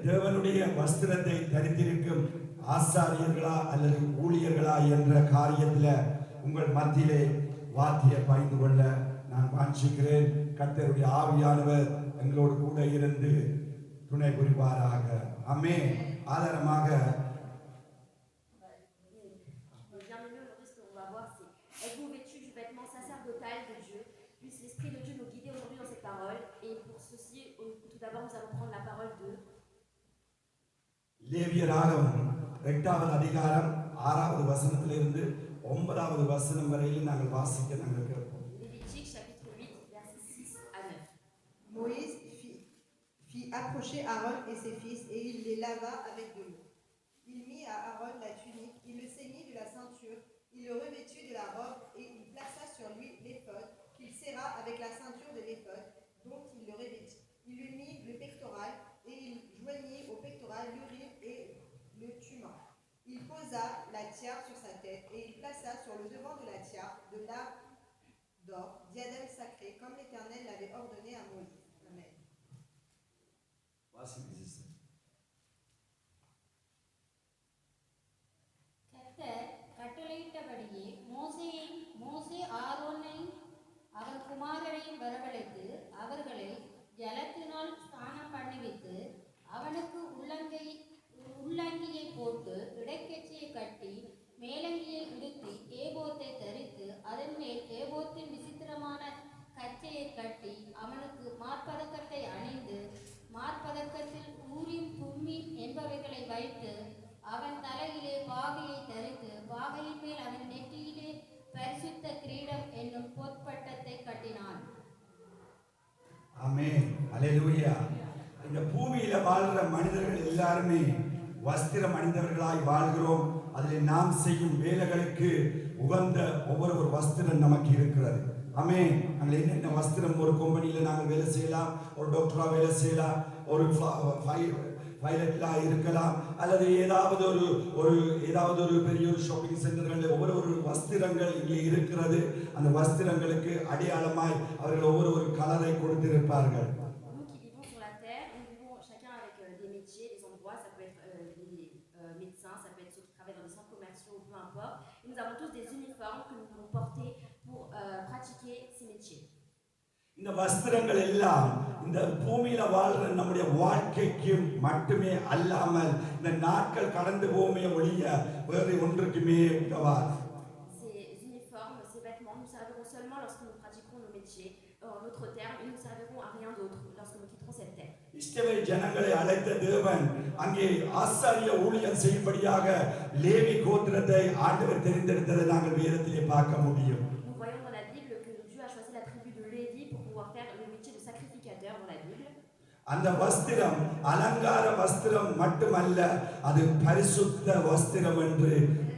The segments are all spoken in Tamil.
தேவனுடைய வஸ்திரத்தை தரித்திருக்கும் ஆசாரியர்களா அல்லது ஊழியர்களா என்ற காரியத்தில் உங்கள் மத்தியிலே வார்த்தையை பகிர்ந்து கொள்ள நான் வாஞ்சிக்கிறேன். கர்த்தருடைய ஆவியானவர் எங்களோடு கூட இருந்து துணை புரிவாராக. ஆமென். ஆதாரமாக êtes-vous vêtus du vêtement sacerdotal de Dieu? Puisse l'Esprit de Dieu nous guider aujourd'hui dans cette parole. Et pour ceci, tout d'abord, nous allons prendre la parole de லேவியராகமம் 8வது அதிகாரம் 6வது வசனத்திலிருந்து 9வது வசனம் வரையில் நாங்கள் வாசிக்க நாங்கள் கேட்போம். Lévitique chapitre 8 versets 6 à 9. Moïse fit approcher Aaron et ses fils et il les lava avec de l'eau. Il mit à Aaron la tunique, il le ceignit de la ceinture, il le revêtut de la robe et il plaça sur lui l'éphod qu'il serra avec la ceinture de l'éphod dont il le revêtit. Il lui mit le pectoral et il joignit au pectoral l'urim et le thummim. Il posa la tiare sur sa tête et il plaça sur le devant de la tiare de l'arc d'or, diadème sacré, comme l'Éternel l'avait ordonné à Moïse. Amen. கர்த்தர் கட்டளையிட்டபடியே மோசே ஆரோனை அவன் குமாரரையும் வரவழைத்து அவர்களை ஜலத்தினால் ஸ்நானம் பண்ணிவித்து அவனுக்கு உள்ளங்கியை போட்டு இடைக்கச்சியை கட்டி மேலங்கியை உடுத்தி ஏபோத்தை தரித்து அதன் மேல் ஏபோத்தின் விசித்திரமான கச்சையை கட்டி அவனுக்கு மார்பதக்கத்தை அணிந்து மார்பதக்கத்தில் ஊரிம் தும்மீம் என்பவைகளை வைத்து அவன் தலையிலே பாகையை தரித்து பாகையின் மேல் அவன் நெற்றியிலே பரிசுத்த கிரீடம் என்னும் பொற்பட்டத்தை கட்டினான். ஆமென். அல்லேலூயா. இந்த பூமியில வாழ்ற மனிதர்கள் எல்லாருமே வஸ்திரம் அணிந்தவர்களாய் வாழ்கிறோம். அதில் நாம் செய்யும் வேலைகளுக்கு உகந்த ஒவ்வொரு வஸ்திரம் நமக்கு இருக்கிறது. ஆமென். நாங்கள் என்னென்ன வஸ்திரம், ஒரு கம்பெனியில் நாங்கள் வேலை செய்யலாம், ஒரு டாக்டரா வேலை செய்யலாம், ஒரு பைலட்லா இருக்கலாம், அல்லது ஏதாவது ஒரு பெரிய ஒரு ஷாப்பிங் சென்டர்களில் ஒவ்வொரு வஸ்திரங்கள் இங்கே இருக்கிறது. அந்த வஸ்திரங்களுக்கு அடையாளமாய் அவர்கள் ஒவ்வொரு கலரை கொடுத்திருப்பார்கள். Nous qui vivons sur la terre, nous vivons chacun avec des métiers, des endroits, ça peut être des médecins, ça peut être ceux qui travaillent dans des centres commerciaux, peu importe. Et nous avons tous des uniformes que nous devons porter pour pratiquer ces métiers. இந்த வஸ்திரங்கள் எல்லாம் இந்த பூமியில வாழ்ற நம்முடைய வாழ்க்கைக்கு மட்டுமே அல்லாமல் இந்த நாட்கள் கடந்து போமே ஒழிய வேறு ஒன்றுக்குமே உதவாது. Ces uniformes, ces vêtements nous serviront seulement lorsque nous pratiquerons nos métiers. En d'autres termes, ils ne serviront à rien d'autre lorsque nous quitterons cette terre. இஸ்ரவேல் ஜனங்களை அழைத்த தேவன் அங்கே ஆசாரிய ஊழியம் செய்யும்படியாக லேவி கோத்திரத்தை ஆண்டவர் தெரிந்தெடுத்ததை நாங்கள் வேதத்திலே பார்க்க முடியும். Nous voyons dans la Bible que Dieu a choisi la tribu de Lévi pour pouvoir faire le métier de sacrificateur dans la Bible. அந்த வஸ்திரம் அலங்கார வஸ்திரம் மட்டுமல்ல, அது பரிசுத்த வஸ்திரம் என்று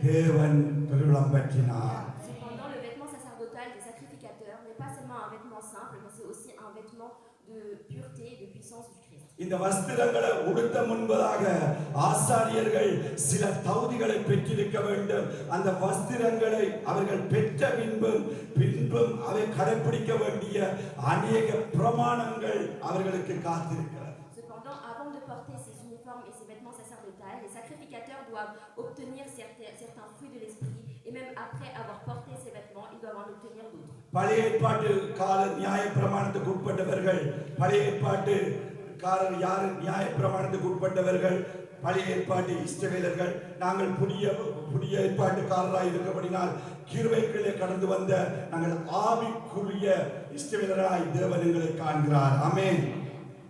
தேவன் பெருளம் பற்றினார். Cependant, le vêtement sacerdotal des sacrificateurs n'est pas seulement un vêtement simple, mais c'est aussi un vêtement de pureté et de puissance du Christ. இந்த வஸ்திரங்களை உடுத்த முன்பதாக ஆசாரியர்கள் சில தகுதிகளை பெற்றிருக்க வேண்டும். அந்த வஸ்திரங்களை அவர்கள் பெற்ற பின்பும் அவை கடைபிடிக்க வேண்டிய அநேக பிரமாணங்கள் அவர்களுக்கு காத்திருக்கிறது. Cependant, avant de porter ces uniformes et ces vêtements sacerdotaux, les sacrificateurs doivent obtenir certains fruits de l'esprit, et même après avoir porté ces vêtements, ils doivent en obtenir d'autres. பழைய ஏற்பாட்டு கால நியாய பிரமாணத்துக்கு உட்பட்டவர்கள், பழைய ஏற்பாட்டு யார் நியாய பிரமாணத்துக்கு உட்பட்டவர்கள், பழைய ஏற்பாட்டு இஸ்ரவேலர்கள். நாங்கள் புதிய ஏற்பாட்டுக்காரராய் இருக்கபடினால் கிருபைக்குள்ளே கடந்து வந்த நாங்கள் ஆவிக்குரிய இஸ்ரவேலராய் தேவன் எங்களை காண்கிறார். ஆமென்.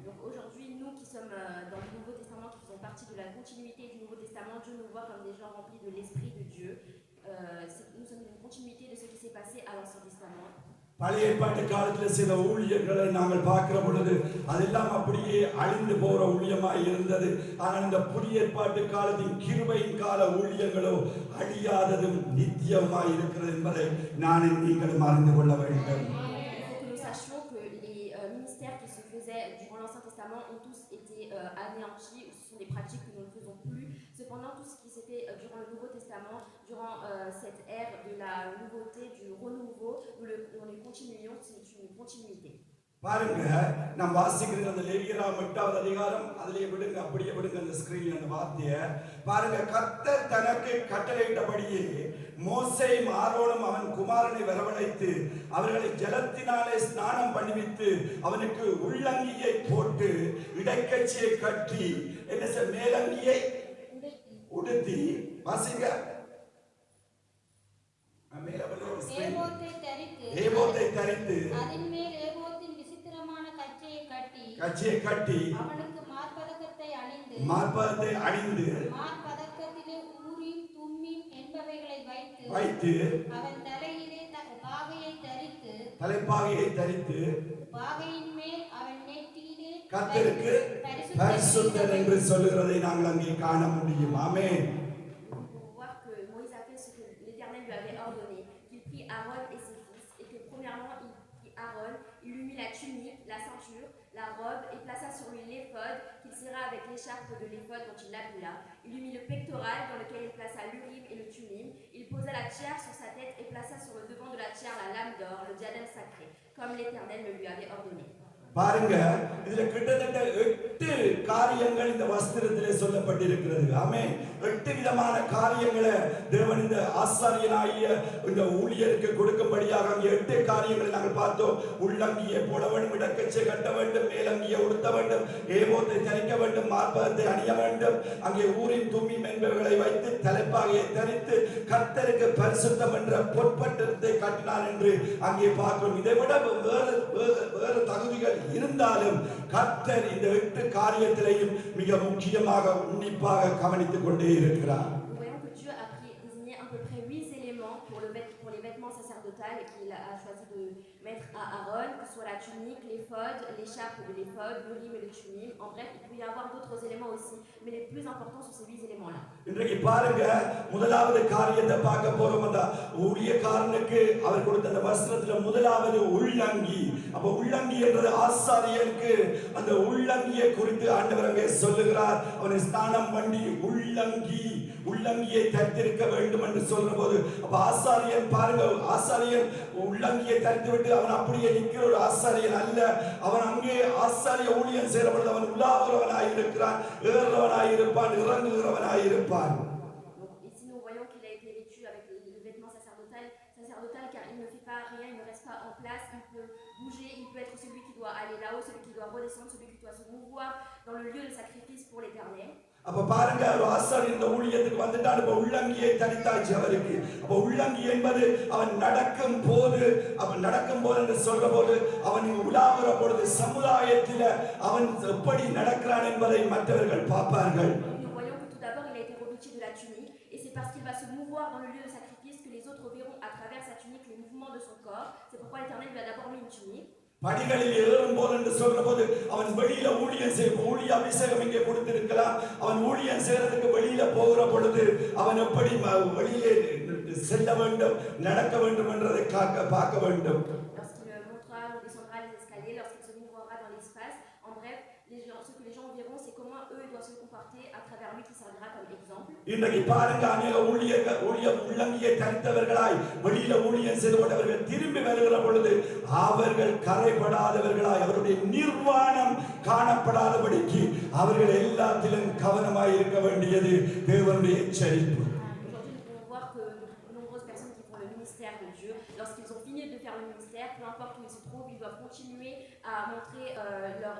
Donc aujourd'hui, nous qui sommes dans le Nouveau Testament, qui faisons partie de la continuité du Nouveau Testament, Dieu nous voit comme des gens remplis de l'Esprit de Dieu. Nous sommes une continuité de ce qui s'est passé à l'Ancien Testament. பழைய ஏற்பாட்டு காலத்தில் சில ஊழியர்களை நாங்கள் பார்க்கிற பொழுது அதெல்லாம் அப்படியே அழிந்து போற ஊழியமாய் இருந்தது. ஆனால் இந்த புதிய ஏற்பாட்டு காலத்தின் கிருபையின் கால ஊழியங்களோ அழியாததும் நித்தியமாய் இருக்கிறது என்பதை நான் நீங்களும் அறிந்து கொள்ள வேண்டும். Il faut que nous sachions que les ministères qui se faisaient durant l'Ancien Testament ont tous été anéantis, ou ce sont des pratiques que nous ne faisons plus. Cependant, tout ce qui s'est fait durant le Nouveau Testament, durant cette ère de la nouveauté, du renouveau, nous les continuions, c'est une continuité. பாருங்க, நாம் வாசிக்கிற அந்த லேவியராம் 8வது அதிகாரம், அதிலே விடுங்க, அப்படியே விடுங்க அந்த ஸ்கிரீன்ல அந்த வார்த்தையை பாருங்க. கர்த்தர் தனக்கு கட்டளையிட்டபடியே மோசேயும் ஆரோனும் அவன் குமாரனை வரவழைத்து அவர்களை ஜலத்தினாலே ஸ்நானம் பண்ணிவித்து அவனுக்கு உள்ளங்கியை போட்டு இடைக்கச்சியை கட்டி என்ன மேலங்கியை உடுத்தி வாசிங்க. ஏபோத்தை தரித்து அதன் மேல் ஏபோத்தின் விசித்திரமான கச்சையை கட்டி அவனுக்கு மார்பதக்கத்தை அணிந்து மார்பதக்கத்திலே ஊரீம் தும்மீம் என்பவைகளை வைத்து அவன் தலையிலே தலைப்பாகையை தரித்து பாகையின் மேல் அவன் நெற்றியிலே கர்த்தருக்கு பரிசுத்தர் என்று சொல்லுகிறதை நாங்கள் அங்கே காண முடியும். ஆமென். Aaron et ses fils, et que premièrement il prit Aaron, il lui mit la tunique, la ceinture, la robe, et plaça sur lui l'éphod qu'il serra avec l'écharpe de l'éphod dont il l'habilla. Il lui mit le pectoral dans lequel il plaça l'urim et le tumim. Il posa la tiare sur sa tête et plaça sur le devant de la tiare la lame d'or, le diadème sacré, comme l'Éternel le lui avait ordonné. பாருங்க, இதுல கிட்டத்தட்ட 8 காரியங்கள் இந்த வஸ்திரத்திலே சொல்லப்பட்டிருக்கிறது. ஆமென். 8 விதமான காரியங்களை தேவன் இந்த ஆசாரியனாகிய இந்த ஊழியருக்கு கொடுக்கும்படியாக அங்கே 8 காரியங்களை நாங்கள் பார்த்தோம். உள்ளங்கியை போட வேண்டும், இடக்கச்சை கட்ட வேண்டும், மேலங்கியை உடுத்த வேண்டும், ஏபோத்தை தரிக்க வேண்டும், மார்பகத்தை அணிய வேண்டும், அங்கே ஊரின் தும்மீம் என்பவைகளை வைத்து தலைப்பாகையை தரித்து கர்த்தருக்கு பரிசுத்தம் என்ற பொற்பட்டத்தை கட்டினான் என்று அங்கே பார்க்கிறோம். இதை விட வேறு தகுதிகள் இருந்தாலும் கர்த்தர் இந்த 8 காரியத்திலையும் மிக முக்கியமாக உன்னிப்பாக கவனித்துக் கொண்டே இருக்கிறார். Nous voyons que Dieu a désigné à peu près 8 éléments pour les vêtements sacerdotales qu'il a choisi de mettre à Aaron, que ce soit la tunique, l'éphod, l'écharpe de l'éphod, l'urim et le tumim. En bref, il peut y avoir d'autres éléments aussi, mais les plus importants sont ces 8 éléments-là. இன்றைக்கு பாருங்க, முதலாவது காரியத்தை பார்க்க போறோம். அந்த ஊழியக்காரனுக்கு அவர் கொடுத்த அந்த வஸ்திரத்துல முதலாவது உள்ளங்கி. அப்ப உள்ளங்கி என்றது ஆசாரியனுக்கு அந்த உள்ளங்கியை குறித்து ஆண்டவர் அங்கே சொல்லுகிறார். அவனை ஸ்நானம் பண்ணி உள்ளங்கியை தரித்திருக்க வேண்டும் என்று சொல்ற போது, அப்ப ஆசாரியன் பாருங்க, ஆசாரியன் உள்ளங்கியை தரித்து விட்டு அவன் அப்படியே நிற்கிற ஒரு ஆசாரியன் அல்ல. அவன் அங்கே ஆசாரிய ஊழியம் செய்கிற பொழுது அவன் உலாவுறவனாய் இருக்கிறான், ஏறுறவனாய் இருப்பான், இறங்குகிறவனாய் இருப்பான். Ici nous voyons qu'il a été vêtu avec le vêtement sacerdotal car il ne fait pas rien, il ne reste pas en place, il peut bouger, il peut être celui qui doit aller là-haut, celui qui doit redescendre, celui qui doit se mouvoir dans le lieu de sacrifice pour l'Éternel. அப்ப பாருங்க, ஒரு ஆசாரியன் இந்த ஊழியத்துக்கு வந்துட்டான். இப்ப உள்ளங்கியை தரித்தாச்சு அவருக்கு. அப்ப உள்ளங்கி என்பது அவன் நடக்கும் போது என்று சொல்ற போது, அவன் உலாவுற பொழுது சமுதாயத்தில் அவன் எப்படி நடக்கிறான் என்பதை மற்றவர்கள் பார்ப்பார்கள். Nous voyons que tout d'abord il a été revêtu de la tunique, et c'est parce qu'il va se mouvoir dans le lieu de sacrifice que les autres verront à travers sa tunique les mouvements de son corps. C'est pourquoi l'Éternel lui a d'abord mis une tunique. படிகளில் ஏறும் போது என்று சொல்ற போது அவன் வெளியில ஊழிய அபிஷேகம் இங்கே கொடுத்திருக்கலாம். அவன் ஊழியம் செய்யறதுக்கு வெளியில போகிற பொழுது அவன் எப்படி வெளியிலே செல்ல வேண்டும், நடக்க வேண்டும் என்றதை பார்க்க வேண்டும். Lorsqu'il montera ou descendra les escaliers, lorsqu'il se mouvra dans l'espace, en bref, ce que les gens verront, c'est comment eux doivent se comporter à travers lui qui servira comme exemple. இன்றைக்கு பாருங்க, அநேக உள்ளங்கியை தரித்தவர்களாய் வெளியில ஊழியம் செய்து கொண்டவர்கள் திரும்பி வருகிற பொழுது அவர்கள் கரைபடாதவர்களாய், அவருடைய நிர்வாணம் காணப்படாதபடிக்கு அவர்கள் எல்லாத்திலும் கவனமாய் இருக்க வேண்டியது தேவனுடைய எச்சரிப்பு. Lorsqu'ils ont fini de faire le ministère, peu importe où ils se trouvent, ils doivent continuer à montrer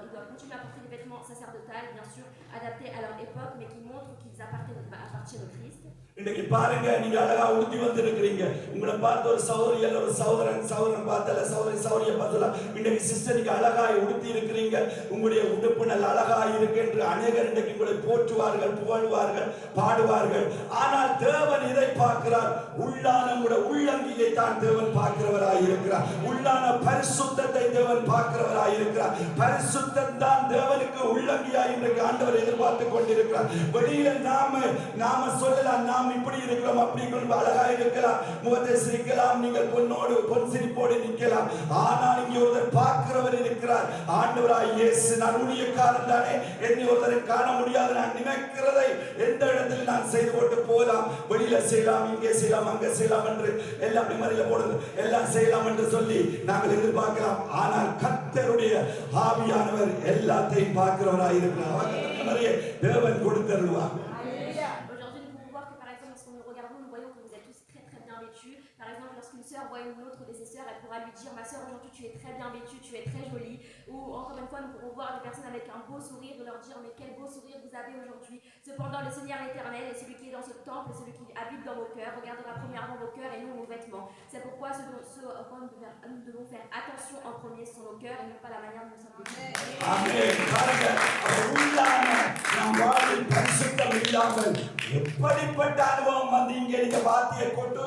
ils doivent continuer à porter des vêtements sacerdotales, bien sûr adaptés à leur époque, mais qui montrent qu'ils appartiennent au Christ. இன்னைக்கு பாருங்க, நீங்க அழகா உடுத்தி வந்திருக்கிறீங்க. உங்களை பார்த்த ஒரு சகோதரி அல்ல ஒரு சகோதரன் பார்த்தல சகோதரியை பார்த்தல இன்னைக்கு சிஸ்டருக்கு அழகாய் உடுத்தி இருக்கிறீங்க. உங்களுடைய உடுப்பு நல்ல அழகாய் இருக்கு என்று அநேகர் இன்னைக்கு உங்களை போற்றுவார்கள், புகழ்வார்கள், பாடுவார்கள். ஆனால் தேவன் இதை பார்க்கிறார். உள்ளான உள்ளங்கியை தான் தேவன் பார்க்கிறவராய் இருக்கிறார். உள்ளான பரிசுத்தத்தை தேவன் பார்க்கிறவராய் இருக்கிறார். பரிசுத்தம் தான் தேவனுக்கு உள்ளங்கியா இன்றைக்கு ஆண்டவர் எதிர்பார்த்து கொண்டிருக்கிறார். வெளியில நாம சொல்லலாம், நாம் இப்படி இருக்கிறோம் அப்படி இருக்கிறோம், அழகா இருக்கலாம், முகத்தை சிரிக்கலாம், நீங்கள் பொன் சிரிப்போடு நிற்கலாம். ஆனால் இங்கே ஒருவர் பார்க்கிறவர் இருக்கிறார். ஆண்டவராய் இயேசு, நான் ஊழியக்காரன் தானே, என்னை ஒருவரை காண முடியாது, நான் நினைக்கிறதை எந்த இடத்தில் நான் செய்து போட்டு போகலாம், வெளியில செய்யலாம், இங்கே செய்யலாம், அங்கே செய்யலாம் என்று எல்லாம் நிம்மதியில போடுது, எல்லாம் செய்யலாம் என்று சொல்லி நாங்கள் எதிர்பார்க்கலாம். ஆனால் கர்த்தருடைய ஆவியானவர் எல்லாத்தையும் பார்க்கிறவராய் இருக்கிறார். அவருக்கு நிறைய தேவன் கொடுத்தருள்வார். Aujourd'hui, nous pouvons voir que par exemple, lorsque nous regardons, nous voyons que vous êtes tous très très bien vêtus. Par exemple, lorsqu'une sœur voit une autre de ses sœurs, elle pourra lui dire: ma sœur, aujourd'hui tu es très bien vêtue, tu es très jolie. Ou encore une fois, nous pourrons voir des personnes avec un beau sourire et leur dire: mais quel beau sourire vous avez aujourd'hui. Cependant, le Seigneur l'Éternel est celui qui est dans ce temple, celui qui habite dans vos cœurs, regardera premièrement vos cœurs et non vos vêtements. C'est pourquoi ce à quoi nous devons faire attention en premier, ce sont nos cœurs et non pas la manière dont nous sommes vêtus. ஆமென். பாருங்க, உள்ளான நம் வாழ்வில் பரிசுத்தம் இல்லாமல் எப்படிப்பட்ட அனுபவம் வந்து இங்கே நீங்க வாத்திய கொட்டு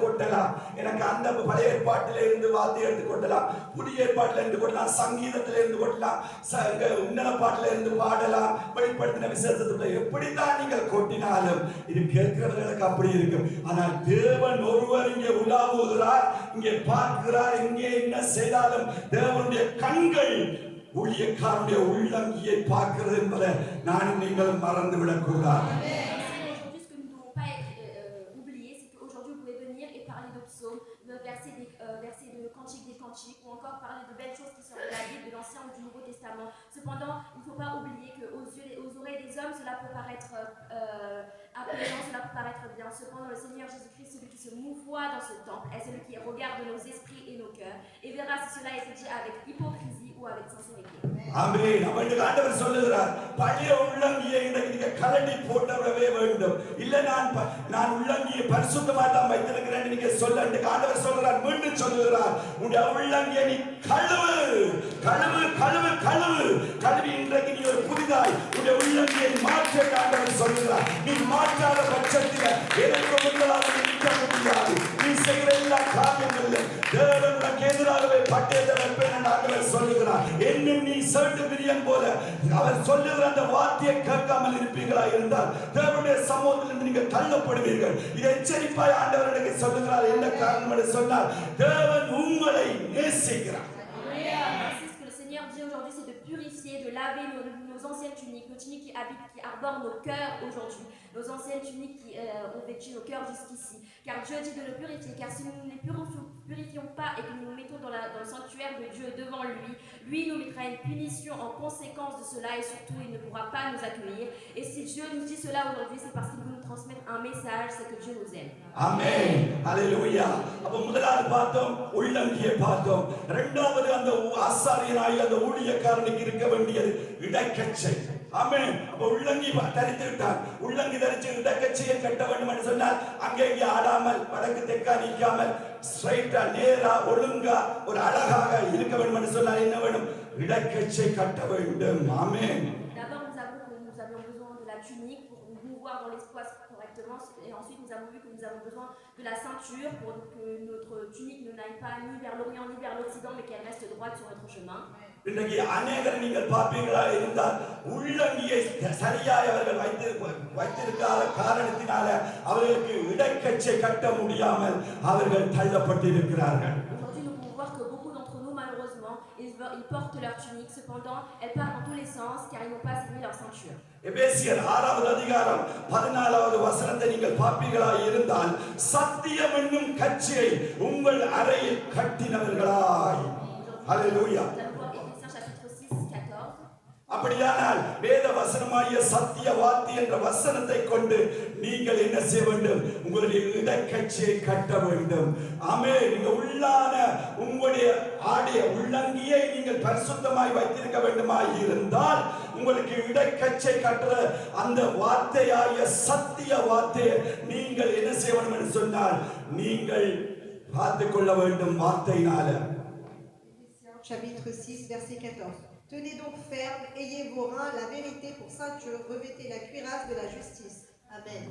கொட்டலாம். எனக்கு அந்த பழைய ஏற்பாட்டில இருந்து வாத்தியம் எடுத்து கொட்டலாம், புதிய ஏற்பாட்டில இருந்து கொட்டலாம், சங்கீதத்தில இருந்து கொட்டலாம், உன்னத பாட்டில இருந்து பாடலாம், வெளிப்படுத்தின விசேஷத்துல எப்படித்தான் நீங்கள் கொட்டினாலும் இது கேட்கிறவர்களுக்கு அப்படி இருக்கும். ஆனால் தேவன் ஒருவர் இங்கே உலாவுகிறார், இங்கே பார்க்கிறார். இங்கே என்ன செய்தாலும் தேவனுடைய கண்கள் ஊழியக்காரனுடைய உள்ளங்கியை பார்க்கிறது என்பதை நானும் நீங்களும் மறந்து விடக்கூடாது. Aujourd'hui, ce que nous ne devons pas oublier, c'est qu'aujourd'hui, vous pouvez venir et parler de psaumes, verser de cantiques des cantiques, ou encore parler de belles choses qui sont de la Bible, de l'Ancien ou du Nouveau Testament. Cependant, il ne faut pas oublier qu'aux oreilles des hommes, cela peut paraître apaisant, cela peut paraître bien. Cependant, le Seigneur Jésus-Christ, celui qui se mouvoie dans ce temple, est celui qui regarde nos esprits et nos cœurs, et verra si cela est dit avec hypocrisie ou avec sincérité. ஆமென். அவனுக்கு ஆண்டவர் சொல்லுகிறார், பழைய உள்ளங்கியை நீங்க கலட்டி போட்டவே வேண்டும். இல்ல நான் உள்ளங்கியை பரிசுத்தமா தான் வைத்திருக்கிறேன் நீங்க சொல்ல ஆண்டவர் சொல்றார். மீண்டும் சொல்லுகிறார், உன்னுடைய உள்ளங்கியை நீ கழுவி இன்றைக்கு நீ ஒரு புதிதாய் உன்னுடைய உள்ளங்கியை மாற்ற ஆண்டவர் சொல்லுகிறார். நீ மாற்றாத பட்சத்தில் எனக்கு முன்னதாக நிற்க முடியாது. நீ செய்கிற எல்லா காரியங்களிலும் தேவன் உனக்கு எதிராகவே பட்டயத்தை வைப்பேன் என்று ஆண்டவர் சொல்லுகிறார். என்னும் நீ சர்ட்டு பிரியன் போல அவர் சொல்லுகிற அந்த வார்த்தையை கேட்காமல் இருப்பீர்களா இருந்தால் தேவனுடைய சமூகத்தில் நீங்கள் தள்ளப்படுவீர்கள். இதை எச்சரிப்பாய் ஆண்டவர் எனக்கு சொல்லுகிறார். என்ன காரணம் என்று சொன்னால் தேவன் உங்களை நேசிக்கிறார். Ce que le Seigneur dit aujourd'hui, c'est de purifier, de laver nos anciennes tuniques, nos tuniques qui arborent nos cœurs aujourd'hui, nos anciennes tuniques qui ont vêtu nos cœurs jusqu'ici. Car Dieu dit de le purifier, car si nous ne les purifions pas et que nous nous mettons dans le sanctuaire de Dieu devant lui nous mettra une punition en conséquence de cela et surtout il ne pourra pas nous accueillir. Et si Dieu nous dit cela aujourd'hui, c'est parce qu'il veut nous transmettre un message, c'est que Dieu nous aime. ஆமென். ஹalleluya. அப்ப முதலாவது பார்த்தோம், உள்ளங்கியை பார்த்தோம். இரண்டாவது அந்த ஆசாரியனாய் அந்த ஊழியக்காரனுக்கு இருக்க வேண்டியது இடக்கச்சை. ஆமென். அப்ப உள்ளங்கி தரித்து விட்டார். உள்ளங்கி தரிச்சு இடக்கச்சையை கட்ட வேண்டும் என்று சொன்னால் அங்கே இங்கே ஆடாமல் வடக்கு தெற்கா நிற்காமல் ஸ்ட்ரைட்டா நேரா ஒழுங்கா ஒரு அழகாக இருக்க வேண்டும் என்று சொன்னால் என்ன வேண்டும்? இடக்கச்சை கட்ட வேண்டும். ஆமென். D'abord, nous avions besoin de la tunique pour nous mouvoir dans l'espace correctement. Et ensuite, nous avons vu que nous avons besoin de la ceinture pour que notre tunique ne n'aille pas ni vers l'Orient ni vers l'Occident, mais qu'elle reste droite sur notre chemin. இன்றைக்கு அநேகர் நீங்கள் பார்ப்பீங்களா இருந்தால் உள்ளங்கியை சரியாய் அவர்கள் வைத்திருக்காத காரணத்தினால அவர்களுக்கு இடக்கச்சை கட்ட முடியாமல் அவர்கள் தள்ளப்பட்டிருக்கிறார்கள். Aujourd'hui, nous pouvons voir que beaucoup d'entre nous, malheureusement, ils portent leur tunique. Cependant, elle part dans tous les sens car ils n'ont pas serré leur ceinture. எபேசியர் 6வது அதிகாரம் 14வது வசனத்தை நீங்கள் பார்ப்பீர்களா இருந்தால் சத்தியம் என்னும் கச்சையை உங்கள் அறையில் கட்டினவர்களாய். ஹalleluya. அப்படியானால் வேத வசனமாகிய சத்திய வார்த்தை என்ற வசனத்தை கொண்டு நீங்கள் என்ன செய்ய வேண்டும்? உங்களுடைய இடக்கச்சையை கட்ட வேண்டும். ஆமென். நீங்க உள்ளான உங்களுடைய ஆடைய உள்ளங்கியை நீங்கள் பரிசுத்தமாய் வைத்திருக்க வேண்டுமாய் இருந்தால் உங்களுக்கு இடக்கச்சை கட்டுற அந்த வார்த்தையாகிய சத்திய வார்த்தையை நீங்கள் என்ன செய்ய வேண்டும் என்று சொன்னால் நீங்கள் பார்த்துக் கொள்ள வேண்டும் வார்த்தையினால. Chapitre 6, verset 14. Tenez donc ferme, ayez vos reins, la vérité pour ceinture, revêtez la cuirasse de la justice. Amen.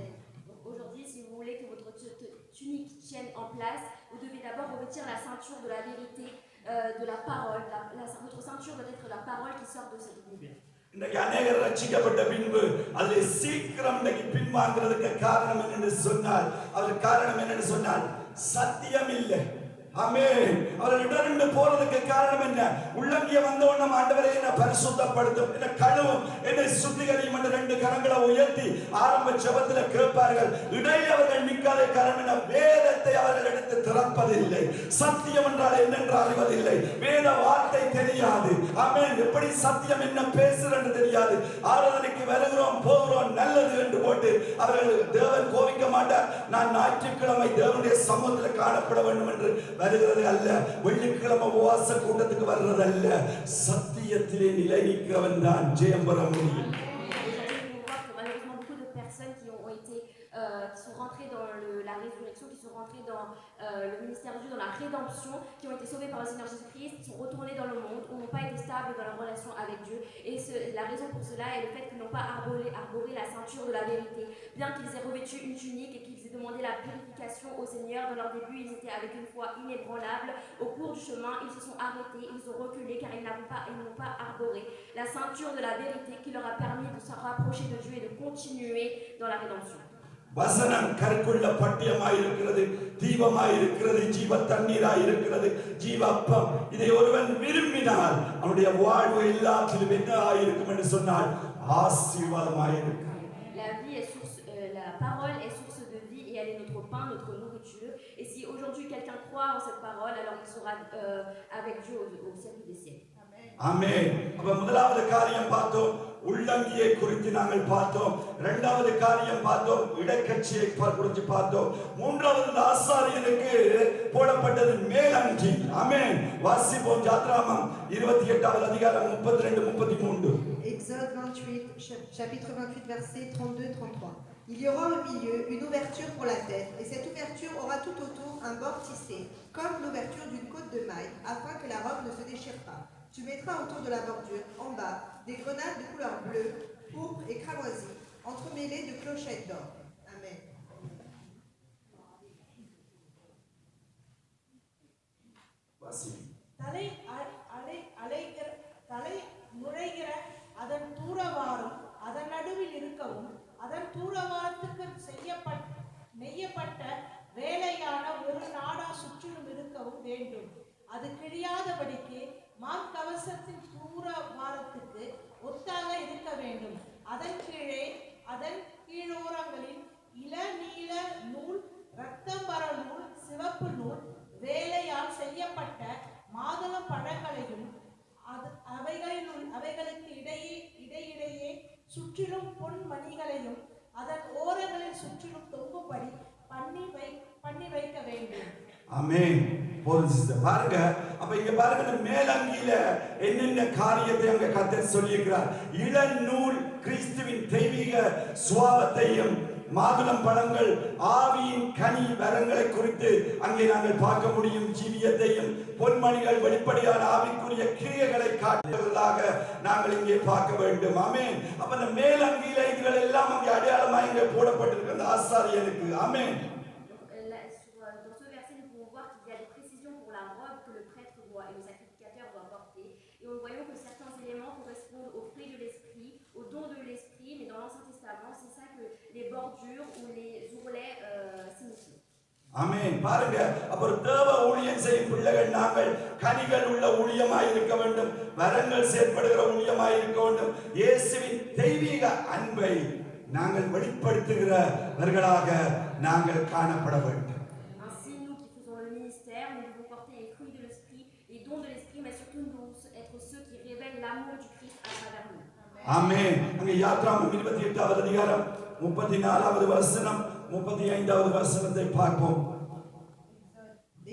Aujourd'hui, si vous voulez que votre tunique tienne en place, vous devez d'abord revêtir la ceinture de la vérité de la parole. Votre ceinture doit être la parole qui sort de cette Bible. இன்னைக்கு அநேகர் ரட்சிக்கப்பட்ட பின்பு அதில் சீக்கிரம் இன்னைக்கு பின்வாங்கிறதுக்கு காரணம் என்னன்னு சொன்னால் அவர் காரணம் என்னன்னு சொன்னால் சத்தியம் இல்லை. ஆமென். அவர்கள் உடனே போறதுக்கு காரணம் என்ன? உள்ளங்கிய வந்த உடனே ஆண்டவரே என்னை பரிசுத்தப்படுத்தும், என்னை கழுவும், என்னை சுத்திகரியும் என்று 2 கரங்களை உயர்த்தி ஆரம்ப ஜெபத்துல கேட்பார்கள். இடையில அவர்கள் நிற்காத காரணம் என்ன? வேதத்தை அவர்கள் எடுத்து திறப்பதில்லை. சத்தியம் என்றால் என்னென்று அறிவதில்லை. வேத வார்த்தை தெரியாது. ஆமென். எப்படி சத்தியம் என்ன பேசுறது தெரியாது. ஆராதனைக்கு வருகிறோம் போகிறோம் நல்லது என்று போட்டு அவர்கள் தேவன் கோபிக்க மாட்டார். நான் ஞாயிற்றுக்கிழமை தேவனுடைய சமூகத்தில் காணப்பட வேண்டும் என்று வருகிறது அல்ல, வெள்ளிக்கிழமை உபவாச கூட்டத்துக்கு வர்றது அல்ல, சத்தியத்திலே நிலை நிற்கிறவன் தான் ஜெயம் பெற முடியும். Malheureusement, beaucoup de personnes qui ont été, qui sont rentrées dans la résurrection, qui sont rentrées dans le ministère de Dieu, dans la rédemption, qui ont été sauvées par le Seigneur Jésus-Christ, qui sont retournées dans le monde, ou n'ont pas été stables dans leur relation avec Dieu. Et la raison pour cela est le fait qu'ils n'ont pas arboré la ceinture de la vérité. Bien qu'ils aient revêtu une tunique et qu'ils aient demandé la purification au Seigneur, dans leur début, ils étaient avec une foi inébranlable. Au cours du chemin, ils se sont arrêtés, ils ont reculé car ils n'ont pas arboré la ceinture de la vérité qui leur a permis de se rapprocher de Dieu et de continuer dans la rédemption. வசனம் கருக்குள்ள பட்டியமாய் இருக்கிறது, தீபமாய் இருக்கிறது, ஜீவ தண்ணீராய் இருக்கிறது, ஜீவ அப்பம். இதை ஒருவன் விரும்பினால் அவனுடைய வாழ்வு எல்லாத்திலும் என்ன ஆயிருக்கும் என்று சொன்னால் ஆசீர்வாதமாய் இருக்கும். La parole est source de vie et elle est notre pain, notre nourriture. Et si aujourd'hui quelqu'un croit en cette parole, alors il sera avec Dieu au siècle des siècles. ஆமென். அப்ப முதலாவது காரியம் பார்த்தோம், உள்ளங்கியை குறித்து நாங்கள் பார்த்தோம். இரண்டாவது காரியம் பார்த்தோம், இடக்கட்சியை குறித்து பார்த்தோம். மூன்றாவது இந்த ஆசாரியனுக்கு போடப்பட்டது மேலங்கி. ஆமென். வாசிப்போம் யாத்ராகமம் 28வது அதிகாரம் 32 33. Exode 28, chapitre 28, versets 32-33. Il y aura au milieu une ouverture pour la tête, et cette ouverture aura tout autour un bord tissé, comme l'ouverture d'une côte de maille, afin que la robe ne se déchire pas. Tu mettras autour de la bordure, en bas, des grenades de couleur bleue, pourpre et cramoisie, entremêlées de clochettes d'or. Amen. தலை நுழைகிற அதன் தூரவாரம் அதன் நடுவில் இருக்கவும், அதன் தூரவாரத்துக்கு நெய்யப்பட்ட வேலையான ஒரு நாடா சுற்றிலும் இருக்கவும் வேண்டும். அது கிழியாதபடிக்கு மார்க்கவசத்தின் தூரவாரத்துக்கு ஒத்தாக இருக்க வேண்டும். அதன் கீழோரங்களில் இளநீல நூல், இரத்தம்பர நூல், சிவப்பு நூல், வேலையால் செய்யப்பட்ட மாதுளம் பழங்களையும் அவைகளுக்கு இடையிடையே சுற்றிலும் பொன் மணிகளையும் அதன் ஓரங்களில் சுற்றிலும் தொங்கும்படி பண்ணி வைக்க வேண்டும். ஆமென். பாருங்க, அப்ப இங்க பாருங்க, மேலங்கியில என்னென்ன காரியத்தை அங்க கர்த்தர் சொல்லியிருக்கிறார். இளநூல் கிறிஸ்துவின் தெய்வீக சுபாவத்தையும், மாதுளம் பழங்கள் ஆவியின் கனி வரங்களை குறித்து அங்கே நாங்கள் பார்க்க முடியும். ஜீவியத்தையும், பொன்மணிகள் வெளிப்படையான ஆவிக்குரிய கிரியைகளை காட்டுவதாக நாங்கள் இங்கே பார்க்க வேண்டும். ஆமென். அப்ப இந்த மேலங்கியில இதுகள் எல்லாம் அங்கே அடையாளமாக இங்கே போடப்பட்டிருக்கிற அந்த ஆசாரியனுக்கு. ஆமென். Nous voyons que certains éléments correspondent aux fruits de l'esprit, aux dons de l'esprit, mais dans l'Ancien Testament, c'est ça que les bordures ou les ourlets signifient. ஆமென். பாருங்க, அப்புறம் தேவ ஊழியம் செய்யும் பிள்ளைகள் நாங்கள் கனிகள் உள்ள ஊழியமாய் இருக்க வேண்டும், வரங்கள் செயல்படுகிற ஊழியமாய் இருக்க வேண்டும். இயேசுவின் தெய்வீக அன்பை நாங்கள் வெளிப்படுத்துகிறவர்களாக நாங்கள் காணப்பட வேண்டும். Ainsi, nous qui faisons le ministère, nous devons porter les fruits de l'esprit, les dons de l'esprit, mais surtout nous être ceux qui révèlent l'amour du Christ à travers nous. ஆமென். அங்கே யாத்ராகமம் 28வது அதிகாரம் 34வது வசனம் 35வது வசனத்தை பார்ப்போம்.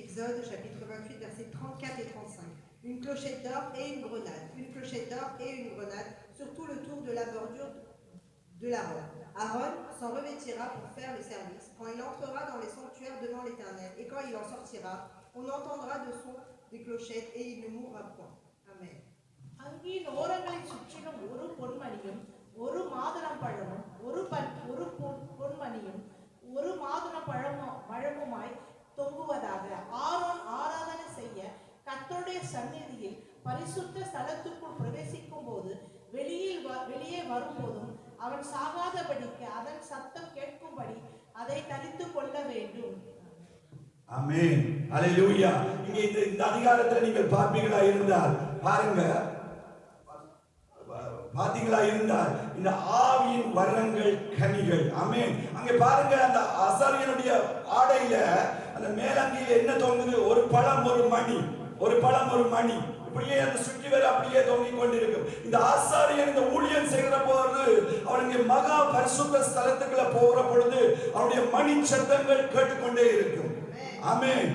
Exode chapitre 28 versets 34 et 35. Une clochette d'or et une grenade. Une clochette d'or et une grenade sur tout le tour de la bordure de la robe. Aaron s'en revêtira pour faire le service quand il entrera dans les sanctuaires devant l'Éternel, et quand il en sortira, on entendra le son des clochettes et il ne mourra point. Amen. அங்கியின் ஓரங்களில் சுற்றிலும் ஒரு பொன்மணியும், ஒரு மாதுளம் பழமும், ஒரு பொன்மணியும், ஒரு மாதுளம் பழமுமாய் தொங்குவதாக. ஆரோன் ஆராதனை செய்ய கர்த்தருடைய தளத்துக்குள் பிரவேசிக்கும் போது வெளியே வரும்போதும் அவன் சாகாதபடிக்கு அதன் சத்தம் கேட்கும்படி அதை தரித்துக் கொள்ள வேண்டும். ஆமென். ஹalleluya. இங்கே இந்த அதிகாரத்துல நீங்கள் பாப்பீங்களா இருந்தால் இந்த ஆவியின் வரங்கள் கனிகள். ஆமென். அங்கே பாருங்க, அந்த ஆசாரியனுடைய ஆடையில அந்த மேலங்கியில என்ன தொங்குது? ஒரு பழம் ஒரு மணி, ஒரு பழம் ஒரு மணி, இப்படியே அந்த சுற்றி வர அப்படியே தொங்கிக் கொண்டிருக்கும். இந்த ஆசாரியன் இந்த ஊழியம் செய்கிற போது அவனுடைய மகா பரிசுத்த ஸ்தலத்துக்குள்ள போகிற பொழுது அவனுடைய மணி சத்தங்கள் கேட்டுக்கொண்டே இருக்கும். ஆமென்.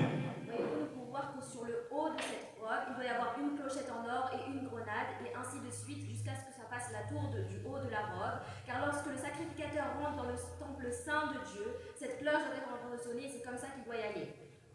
Pour voir que sur le haut de cette robe, il doit y avoir une clochette en or et une grenade, et ainsi de suite jusqu'à ce que ça fasse la tour du haut de la robe. Car lorsque le sacrificateur rentre dans le temple saint de Dieu, cette cloche doit être en train de sonner, et c'est comme ça qu'il doit y aller.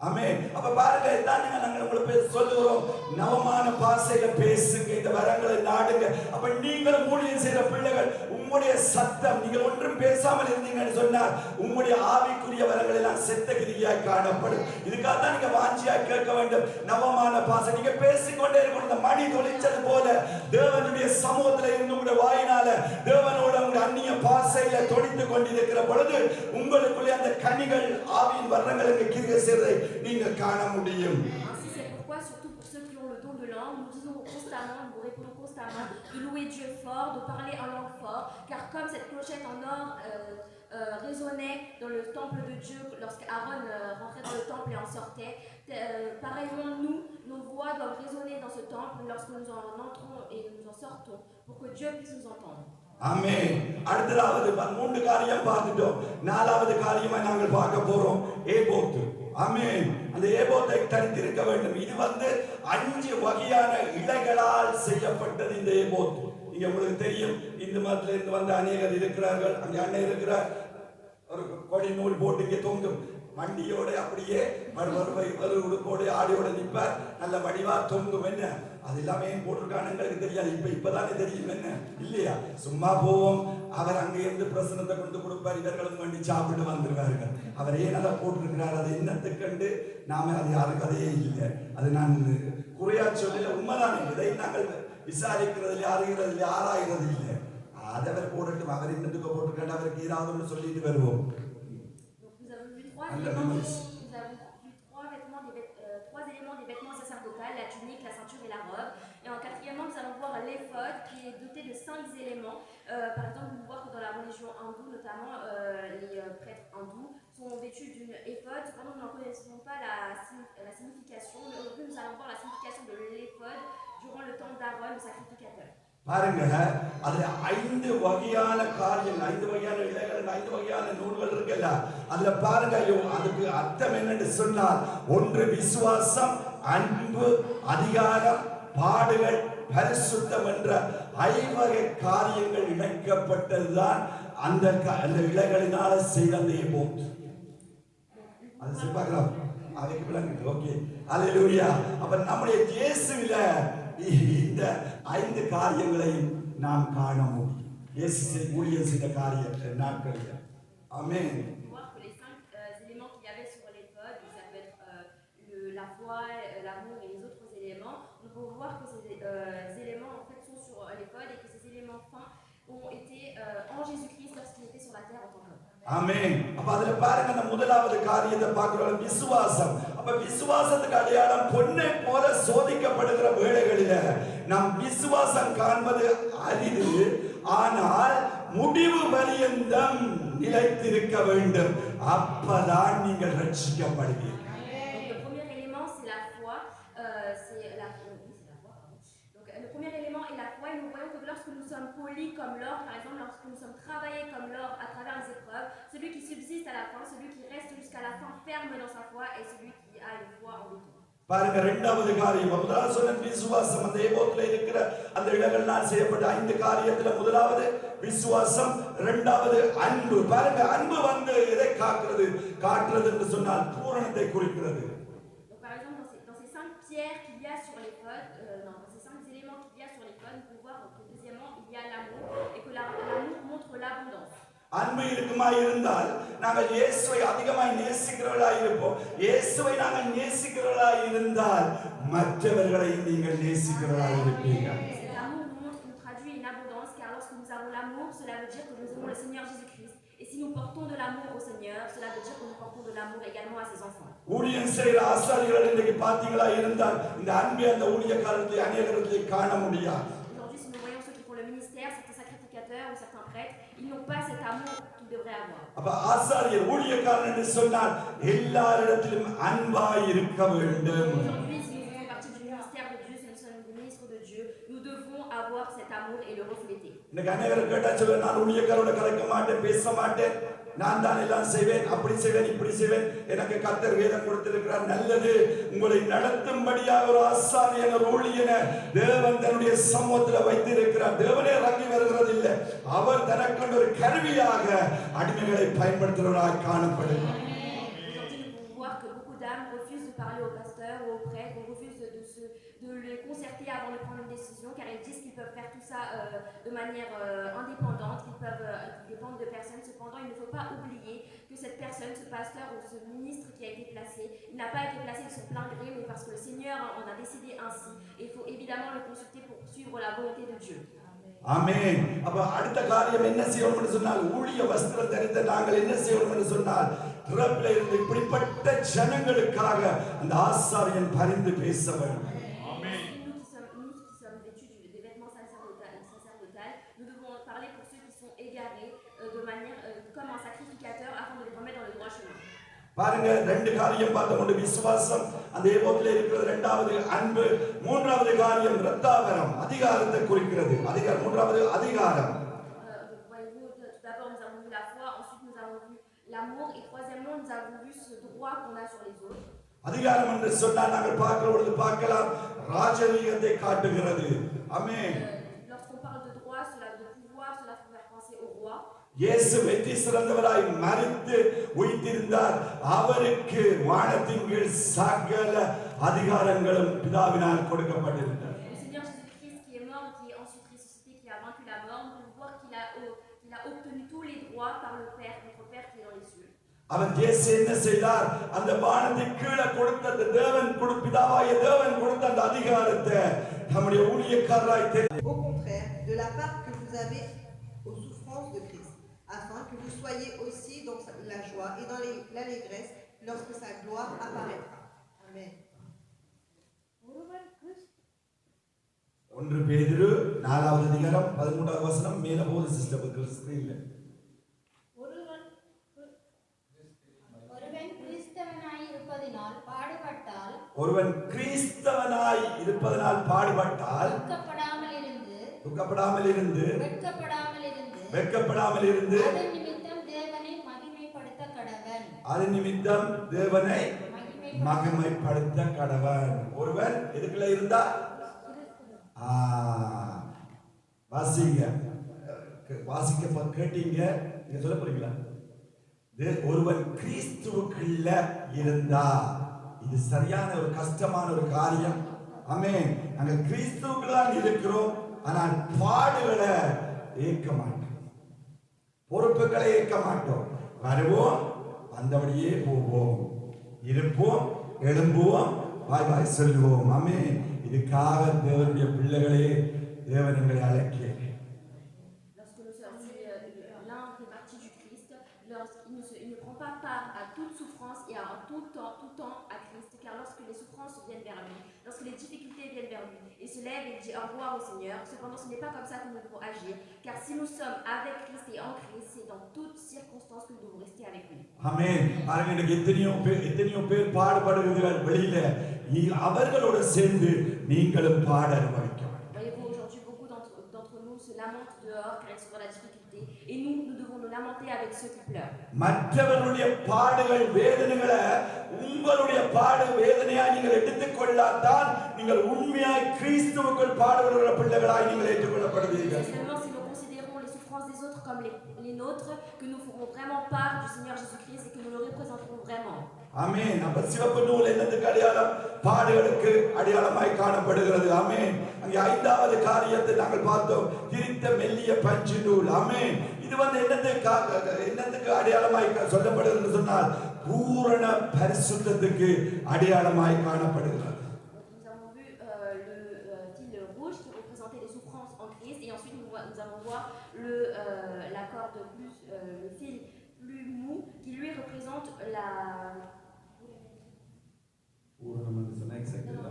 ஆமென். அப்ப பாருங்க, இதான் நாங்க உங்களுக்கு சொல்லுகிறோம், நவமான பாஷையில பேசுங்க, இந்த வரங்களை நாடுங்க. அப்ப நீங்களும் ஊழியம் செய்யற பிள்ளைகள், உங்களுடைய சத்தம், நீங்கள் ஒன்றும் பேசாமல் இருந்தீங்கன்னு சொன்னால் உங்களுடைய ஆவிக்குரிய வரங்கள் எல்லாம் செத்த கிரியாய் காணப்படும். இதுக்காக தான் நீங்க வாஞ்சியா கேட்க வேண்டும். நவமான பாஷை நீங்க பேசிக்கொண்டே இருக்கணும். இந்த மணி தொலைச்சது போல தேவனுடைய சமூகத்துல இருந்து உங்களுடைய வாயினால தேவனோட உங்களுடைய அந்நிய பாஷையில தொடித்து கொண்டிருக்கிற பொழுது உங்களுக்குள்ளே அந்த கனிகள், ஆவியின் வரங்களுக்கு கிரியை செய்வதை நீங்கள் காண முடியும். Ainsi c'est pourquoi, surtout pour ceux qui ont le don de langue, nous disons constamment, nous répondons constamment de louer Dieu fort, de parler en langue fort, car comme cette clochette en or résonnait dans le temple de Dieu lorsqu'Aaron rentrait dans le temple et en sortait, pareillement nous, nos voix doivent résonner dans ce temple lorsque nous en entrons et nous en sortons, pour que Dieu puisse nous entendre. ஆமென். அடுத்ததாவது 3 காரியம் பார்த்துட்டோம். 4வது காரியமா நாங்கள் பார்க்க போறோம் ஏபோத்து. ஆமென். அந்த ஏபோத்தை தரித்திருக்க வேண்டும். இது 5 வகையான இழைகளால் செய்யப்பட்டது இந்த ஏபோத்து. இங்க உங்களுக்கு தெரியும், இந்து மதத்துல இருந்து வந்த அநேகர் இருக்கிறார்கள். அங்கே அண்ணன் இருக்கிறார், ஒரு கொடி நூல் போட்டு இங்கே தொங்கும். வண்டியோட அப்படியே உடுப்போடு ஆடியோட நிற்பார், நல்ல வடிவா தொங்கும். என்ன அது எல்லாமே போட்டிருக்கான்னு எங்களுக்கு தெரியாது. இப்பதானே தெரியும். என்ன இல்லையா, சும்மா போவோம். அவர் அங்கே இருந்து பிரசனத்தை கொண்டு கொடுப்பார், இவர்களும் வண்டி சாப்பிட்டு வந்துருவார்கள். அவர் ஏன் அதை போட்டிருக்கிறார், அது என்னத்துக்கண்டு நாம அது யாரும் கதையே இல்லை. அது நான் குறையா சொல்லல, உண்மைதானே. இதை நாங்கள் விசாரிக்கிறது அறிகிறது ஆராய்கிறது இல்லை. அதை அவர் போடட்டும், அவர் என்னத்துக்கு போட்டிருக்காரு, அவருக்கு ஏதாவது ஒன்று சொல்லிட்டு வருவோம். Nous avons vu trois éléments des vêtements sacerdotaux, la tunique, la ceinture et la robe. Et en quatrièmement, nous allons voir l'éphod qui est doté de 5 éléments. Par exemple, nous voyons que dans la religion hindoue, notamment les prêtres hindous sont vêtus d'une éphod. Cependant, nous n'en connaissons pas la signification. Mais aujourd'hui, nous allons voir la signification de l'éphod durant le temps d'Aaron, le sacrificateur. பாருங்க, அதுல 5 வகையான காரியங்கள், 5 வகையான இலைகள், 5 வகையான நூல்கள் இருக்குல்ல. அதுல பாருங்க, அதுக்கு அர்த்தம் என்னன்னு சொன்னால், ஒன்று விசுவாசம், அன்பு, அதிகாரம், பாடுகள், பரிசுத்தம் என்ற 5 வகை காரியங்கள் இணைக்கப்பட்டதுதான் அந்த இலைகளினால செய்த அந்த ஏபோத். அது பார்க்கலாம், அதுக்கு விளங்குது. ஓகே, அல்லேலூயா. அப்ப நம்முடைய இயேசுவில இந்த 5 காரியங்களையும் நாம் காண முடியும். இயேசு ஊழியம் செய்த காரிய நாட்களில். ஆமென். Voir que les 5 éléments qu'il y avait sur l'éphod, ça peut être la foi, l'amour et les autres éléments. Nous pouvons voir que ces éléments en fait sont sur l'éphod et que ces éléments fins ont été en Jésus-Christ lorsqu'il était sur la terre en tant qu'homme. ஆமென். அப்ப அதுல பாருங்க, அந்த முதலாவது காரியத்தை பார்க்கிறோம், விசுவாசம். அப்ப விசுவாசத்துக்கு அடையாளம் பொன்னை போல சோதிக்கப்படுகிற வேளைகளில நாம் விசுவாசம் காண்பது அரிது. ஆனால் முடிவு பரியந்தம் நிலைத்திருக்க வேண்டும். அப்பதான் நீங்கள் ரட்சிக்கப்படுவீர்கள். Donc le premier élément c'est la foi, c'est la foi. Donc le premier élément est la foi et nous voyons que lorsque nous sommes polis comme l'or, par exemple, lorsque nous sommes travaillés comme l'or à travers les épreuves, celui qui subsiste à la fin, celui qui reste jusqu'à la fin ferme dans sa foi est celui qui a une foi en béton. பாருங்க, 2வது காரியம், முதலாவது சொன்ன விசுவாசம். அந்த ஏபோத்துல இருக்கிற அந்த இடங்கள்னால் செய்யப்பட்ட 5 காரியத்துல முதலாவது விசுவாசம், 2வது அன்பு. பாருங்க, அன்பு எதை காட்டுறது என்று சொன்னால் பூரணத்தை குறிக்கிறது. Donc par exemple dans ces 5 pierres qu'il y a sur l'éphod, dans ces 5 éléments qu'il y a sur l'éphod, nous pouvons voir que deuxièmement il y a l'amour et que l'amour montre l'abondance. அன்பு இருக்குமா இருந்தால் நாங்கள் இயேசுவை அதிகமாய் நேசிக்கிறவர்களாய் இருப்போம். இயேசுவை நாங்கள் நேசிக்கிறவர்களாய் இருந்தால் மற்றவர்களை நீங்கள் நேசிக்கிறவர்களாய் இருப்பீர்கள். traduit une abondance, car lorsque nous avons l'amour, cela veut dire que nous aimons le Seigneur Jésus-Christ. Et si nous portons de l'amour au Seigneur, cela veut dire que nous portons de l'amour également à ses enfants. ஊழியம் செய்கிற ஆசாரிகள் இன்னைக்கு பாத்தீங்களா இருந்தால் இந்த அன்பை அந்த ஊழியக்காரத்திலே அநேகரிடத்திலே காண முடியாது. Aujourd'hui, si nous voyons ceux qui font le ministère, certains sacrificateurs ou certains prêtres, ils n'ont pas cet amour qu'ils devraient avoir. அப்ப ஆசாரியர் ஊழியக்காரன் என்று சொன்னால் எல்லாரிடத்திலும் அன்பாய் இருக்க வேண்டும். Aujourd'hui, si nous faisons partie du ministère de Dieu, si nous sommes des ministres de Dieu, nous devons avoir cet amour et le refléter. இன்னைக்கு அநேகர் கேட்டா சொல்ல நான் ஊழியக்காரோட கலக்க மாட்டேன், பேச மாட்டேன், நான் தான் எல்லாம் செய்வேன், அப்படி செய்வேன், இப்படி செய்வேன், எனக்கு கர்த்தர் வேதம் கொடுத்திருக்கிறார். நல்லது, உங்களை நடத்தும்படியாக ஒரு ஆசாரியன் ஒரு ஊழியனை தேவன் தன்னுடைய சமூகத்தில் வைத்திருக்கிறார். தேவனே இறங்கி வருகிறது இல்லை, அவர் தனக்கொண்ட ஒரு கருவியாக அடிமைகளை பயன்படுத்துகிறவராக காணப்படுகிறார். Aujourd'hui, nous pouvons voir que beaucoup d'âmes refusent de parler aux pasteurs ou aux prêtres, ou refusent de les concerter avant de prendre une décision, car ils disent qu'ils peuvent faire tout ça de manière indépendante, qu'ils dépendent de personnes. Cependant, il ne faut pas oublier que cette personne, ce pasteur ou ce ministre qui a été placé, il n'a pas été placé de son plein gré, mais parce que le Seigneur en a décidé ainsi. Et il faut évidemment le consulter pour suivre la volonté de Dieu. ஆமென். அப்ப அடுத்த காரியம் என்ன செய்யணும்னு சொன்னால், ஊழிய வஸ்திரம் தரித்த நாங்கள் என்ன செய்யணும்னு சொன்னால், திறப்பில் இருந்து இப்படிப்பட்ட ஜனங்களுக்காக அந்த ஆசாரியன் பரிந்து பேச வேண்டும். Nous qui sommes vêtus des vêtements sacerdotales, nous devons parler pour ceux qui sont égarés de manière comme un sacrificateur afin de les remettre dans le droit chemin. பாருங்க, ரெண்டு காரியம் பார்த்தோம். ஒன்று விசுவாசம், அந்த ஏபோத்திலே இருக்கிறது. இரண்டாவது அன்பு. மூன்றாவது காரியம் இரத்தாவரம், அதிகாரத்தை குறிக்கிறது. மூன்றாவது அதிகாரம். Voyez-vous, tout d'abord nous avons vu la foi, ensuite nous avons vu l'amour, et troisièmement nous avons vu ce droit qu'on a sur les autres. அதிகாரம் என்று சொன்னால் நாங்கள் பார்க்கிற பொழுது பார்க்கலாம், ராஜரீகத்தை காட்டுகிறது. ஆமென். Lorsqu'on parle de droit, cela de pouvoir, cela peut faire penser au roi. இயேசு வெற்றி சிறந்தவராய் மரித்து உயிர்த்திருந்தார். அவருக்கு வானத்தின் கீழ் சகல அதிகாரங்களும் பிதாவினால் கொடுக்கப்பட்டிருந்தது. Le Seigneur Jésus-Christ qui est mort, qui est ensuite ressuscité, qui a vaincu la mort, nous pouvons voir qu'il a obtenu tous les droits par le Père, notre Père qui est dans les cieux. அவர் இயேசு என்ன செய்தார்? அந்த வானத்தின் கீழே கொடுத்த அந்த பிதாவாகிய தேவன் கொடுத்த அந்த அதிகாரத்தை நம்முடைய ஊழியக்காரராய் Au contraire, de la part que vous avez aux souffrances de Christ, afin que vous soyez aussi dans la joie et dans l'allégresse lorsque sa gloire apparaîtra. Amen. 1 பேதுரு 4வது அதிகாரம் 13வது வசனம் மேல போகுது சிஸ்டர் ஸ்கிரீன்ல. ஒருவன் கிறிஸ்தவனாய் இருப்பதனால் பாடுபட்டால் துக்கப்படாமல் இருந்து வெட்கப்படாமல் இருந்து அதன் நிமித்தம் தேவனை மகிமைப்படுத்த கடவன். ஒருவன் எதுக்குள்ள இருந்தா வாசிக்க கேட்டீங்க, நீங்க சொல்ல போறீங்களா? ஒருவன் கிறிஸ்துவுக்குள்ள இருந்தா, இது சரியான ஒரு கஷ்டமான ஒரு காரியம். ஆமென். நாங்கள் கிறிஸ்துவுக்குள்ளான் இருக்கிறோம், ஆனால் பாடுகளை ஏற்க மாட்டோம், பொறுப்புகளை ஏற்க மாட்டோம். வருவோம், வந்தபடியே போவோம், இருப்போம், எழும்புவோம், வாய் வாய் சொல்லுவோம். ஆமென். இதுக்காக தேவனுடைய பிள்ளைகளே, தேவன் எங்களை அழைக்க. Lorsque nous sommes l'un fait partie du Christ, il ne prend pas part à toute souffrance et à tout temps à Christ, car lorsque les souffrances viennent vers lui, lorsque les difficultés viennent vers lui, il se lève et il dit au revoir au Seigneur. Cependant, ce n'est pas comme ça que nous devons agir, car si nous sommes avec Christ et en Christ, c'est dans toutes circonstances que nous devons rester avec lui. ஆமென். பாருங்க, இன்னைக்கு எத்தனையோ பேர் பாடுபடுகிறார்கள் வெளியில, அவர்களோட சேர்ந்து நீங்களும் பாட அனுபவிக்க. Voyez-vous, aujourd'hui, beaucoup d'entre nous se lamentent dehors car ils sont dans la difficulté, et nous devons nous lamenter avec ceux qui pleurent. மற்றவர்களுடைய பாடுகள் வேதனைகளை உங்களுடைய பாடு வேதனையா நீங்கள் எடுத்துக்கொள்ளாதான் நீங்கள் உண்மையாய் கிறிஸ்துவுக்குள் பாடுகிற பிள்ளைகளாய் நீங்கள் ஏற்றுக்கொள்ளப்படுவீர்கள். Seulement si nous considérons les souffrances des autres comme les nôtres, que nous ferons vraiment part du Seigneur Jésus-Christ et que nous le représenterons vraiment. ஆமென். அப்ப சிவப்பு நூல் என்னதுக்கு அடையாளம்? பாடுகளுக்கு அடையாளமாய் காணப்படுகிறது. ஆமென். அங்கே 5வது காரியத்தை நாங்கள் பார்த்தோம், திரித்த மெல்லிய பஞ்சு நூல். ஆமென். இது என்னத்துக்கு அடையாளமாய் சொல்லப்படுகிறது சொன்னால், பூரண பரிசுத்தத்துக்கு அடையாளமாய் காணப்படுகிறது. Nous avons vu le fil rouge qui représentait les souffrances en Christ, Christ. Et ensuite, nous allons voir la corde plus, le fil plus mou qui lui représente la... பூரணம் என்று சொன்னா exact இல்ல.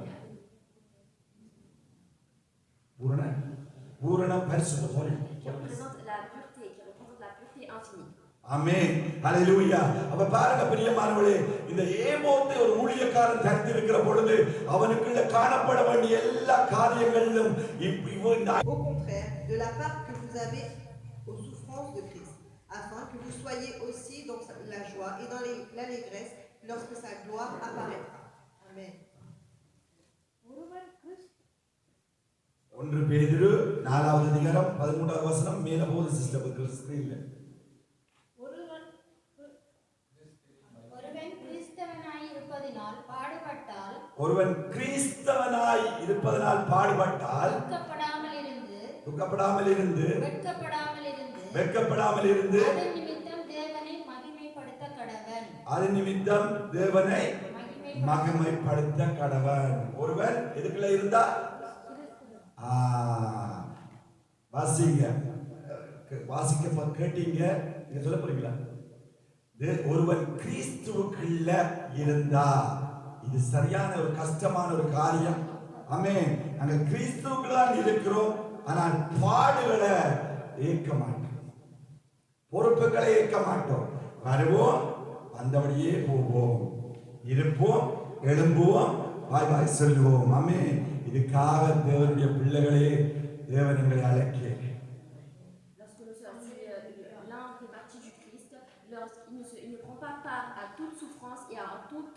பூரண பரிசுத்த பொருள். qui représente la pureté infinie. ஆமென். ஹalleluya. அப்ப பாருங்க பிரியமானவர்களே, இந்த ஏமோத்தை ஒரு ஊழியக்காரன் தரித்திருக்கிற பொழுது அவனுக்குள்ள காணப்பட வேண்டிய எல்லா காரியங்களிலும் Au contraire, de la part que vous avez aux souffrances de Christ, afin que vous soyez aussi dans la joie et dans l'allégresse lorsque sa gloire apparaîtra. Amen. 1 பேதுரு 4வது அதிகாரம் 13வது வசனம் மேல போகுது சிஸ்டர் ஸ்கிரீன்ல. ஒருவன் கிறிஸ்தவனாய் இருப்பதனால் பாடுபட்டால் துக்கப்படாமல் இருந்து வெட்கப்படாமல் இருந்து அதன் நிமித்தம் தேவனை மகிமைப்படுத்த கடவன். ஒருவன் எதுக்குள்ள இருந்தா வாசிக்க கேட்டீங்க, நீங்க சொல்ல போறீங்களா? ஒருவன் கிறிஸ்துவுக்குள்ள இருந்தா, இது சரியான ஒரு கஷ்டமான ஒரு காரியம். ஆமென். நாங்கள் கிறிஸ்துவுக்குள்ள இருக்கிறோம், ஆனால் பாடுகளை ஏற்க மாட்டோம், பொறுப்புகளை ஏற்க மாட்டோம். வருவோம், வந்தபடியே போவோம், இருப்போம், எழும்புவோம், வாய் வாய் சொல்லுவோம். ஆமென். இதுக்காக தேவனுடைய பிள்ளைகளே, தேவன் எங்களை அழைக்க. Lorsque l'un fait partie du Christ, il ne prend pas part à toute souffrance et à tout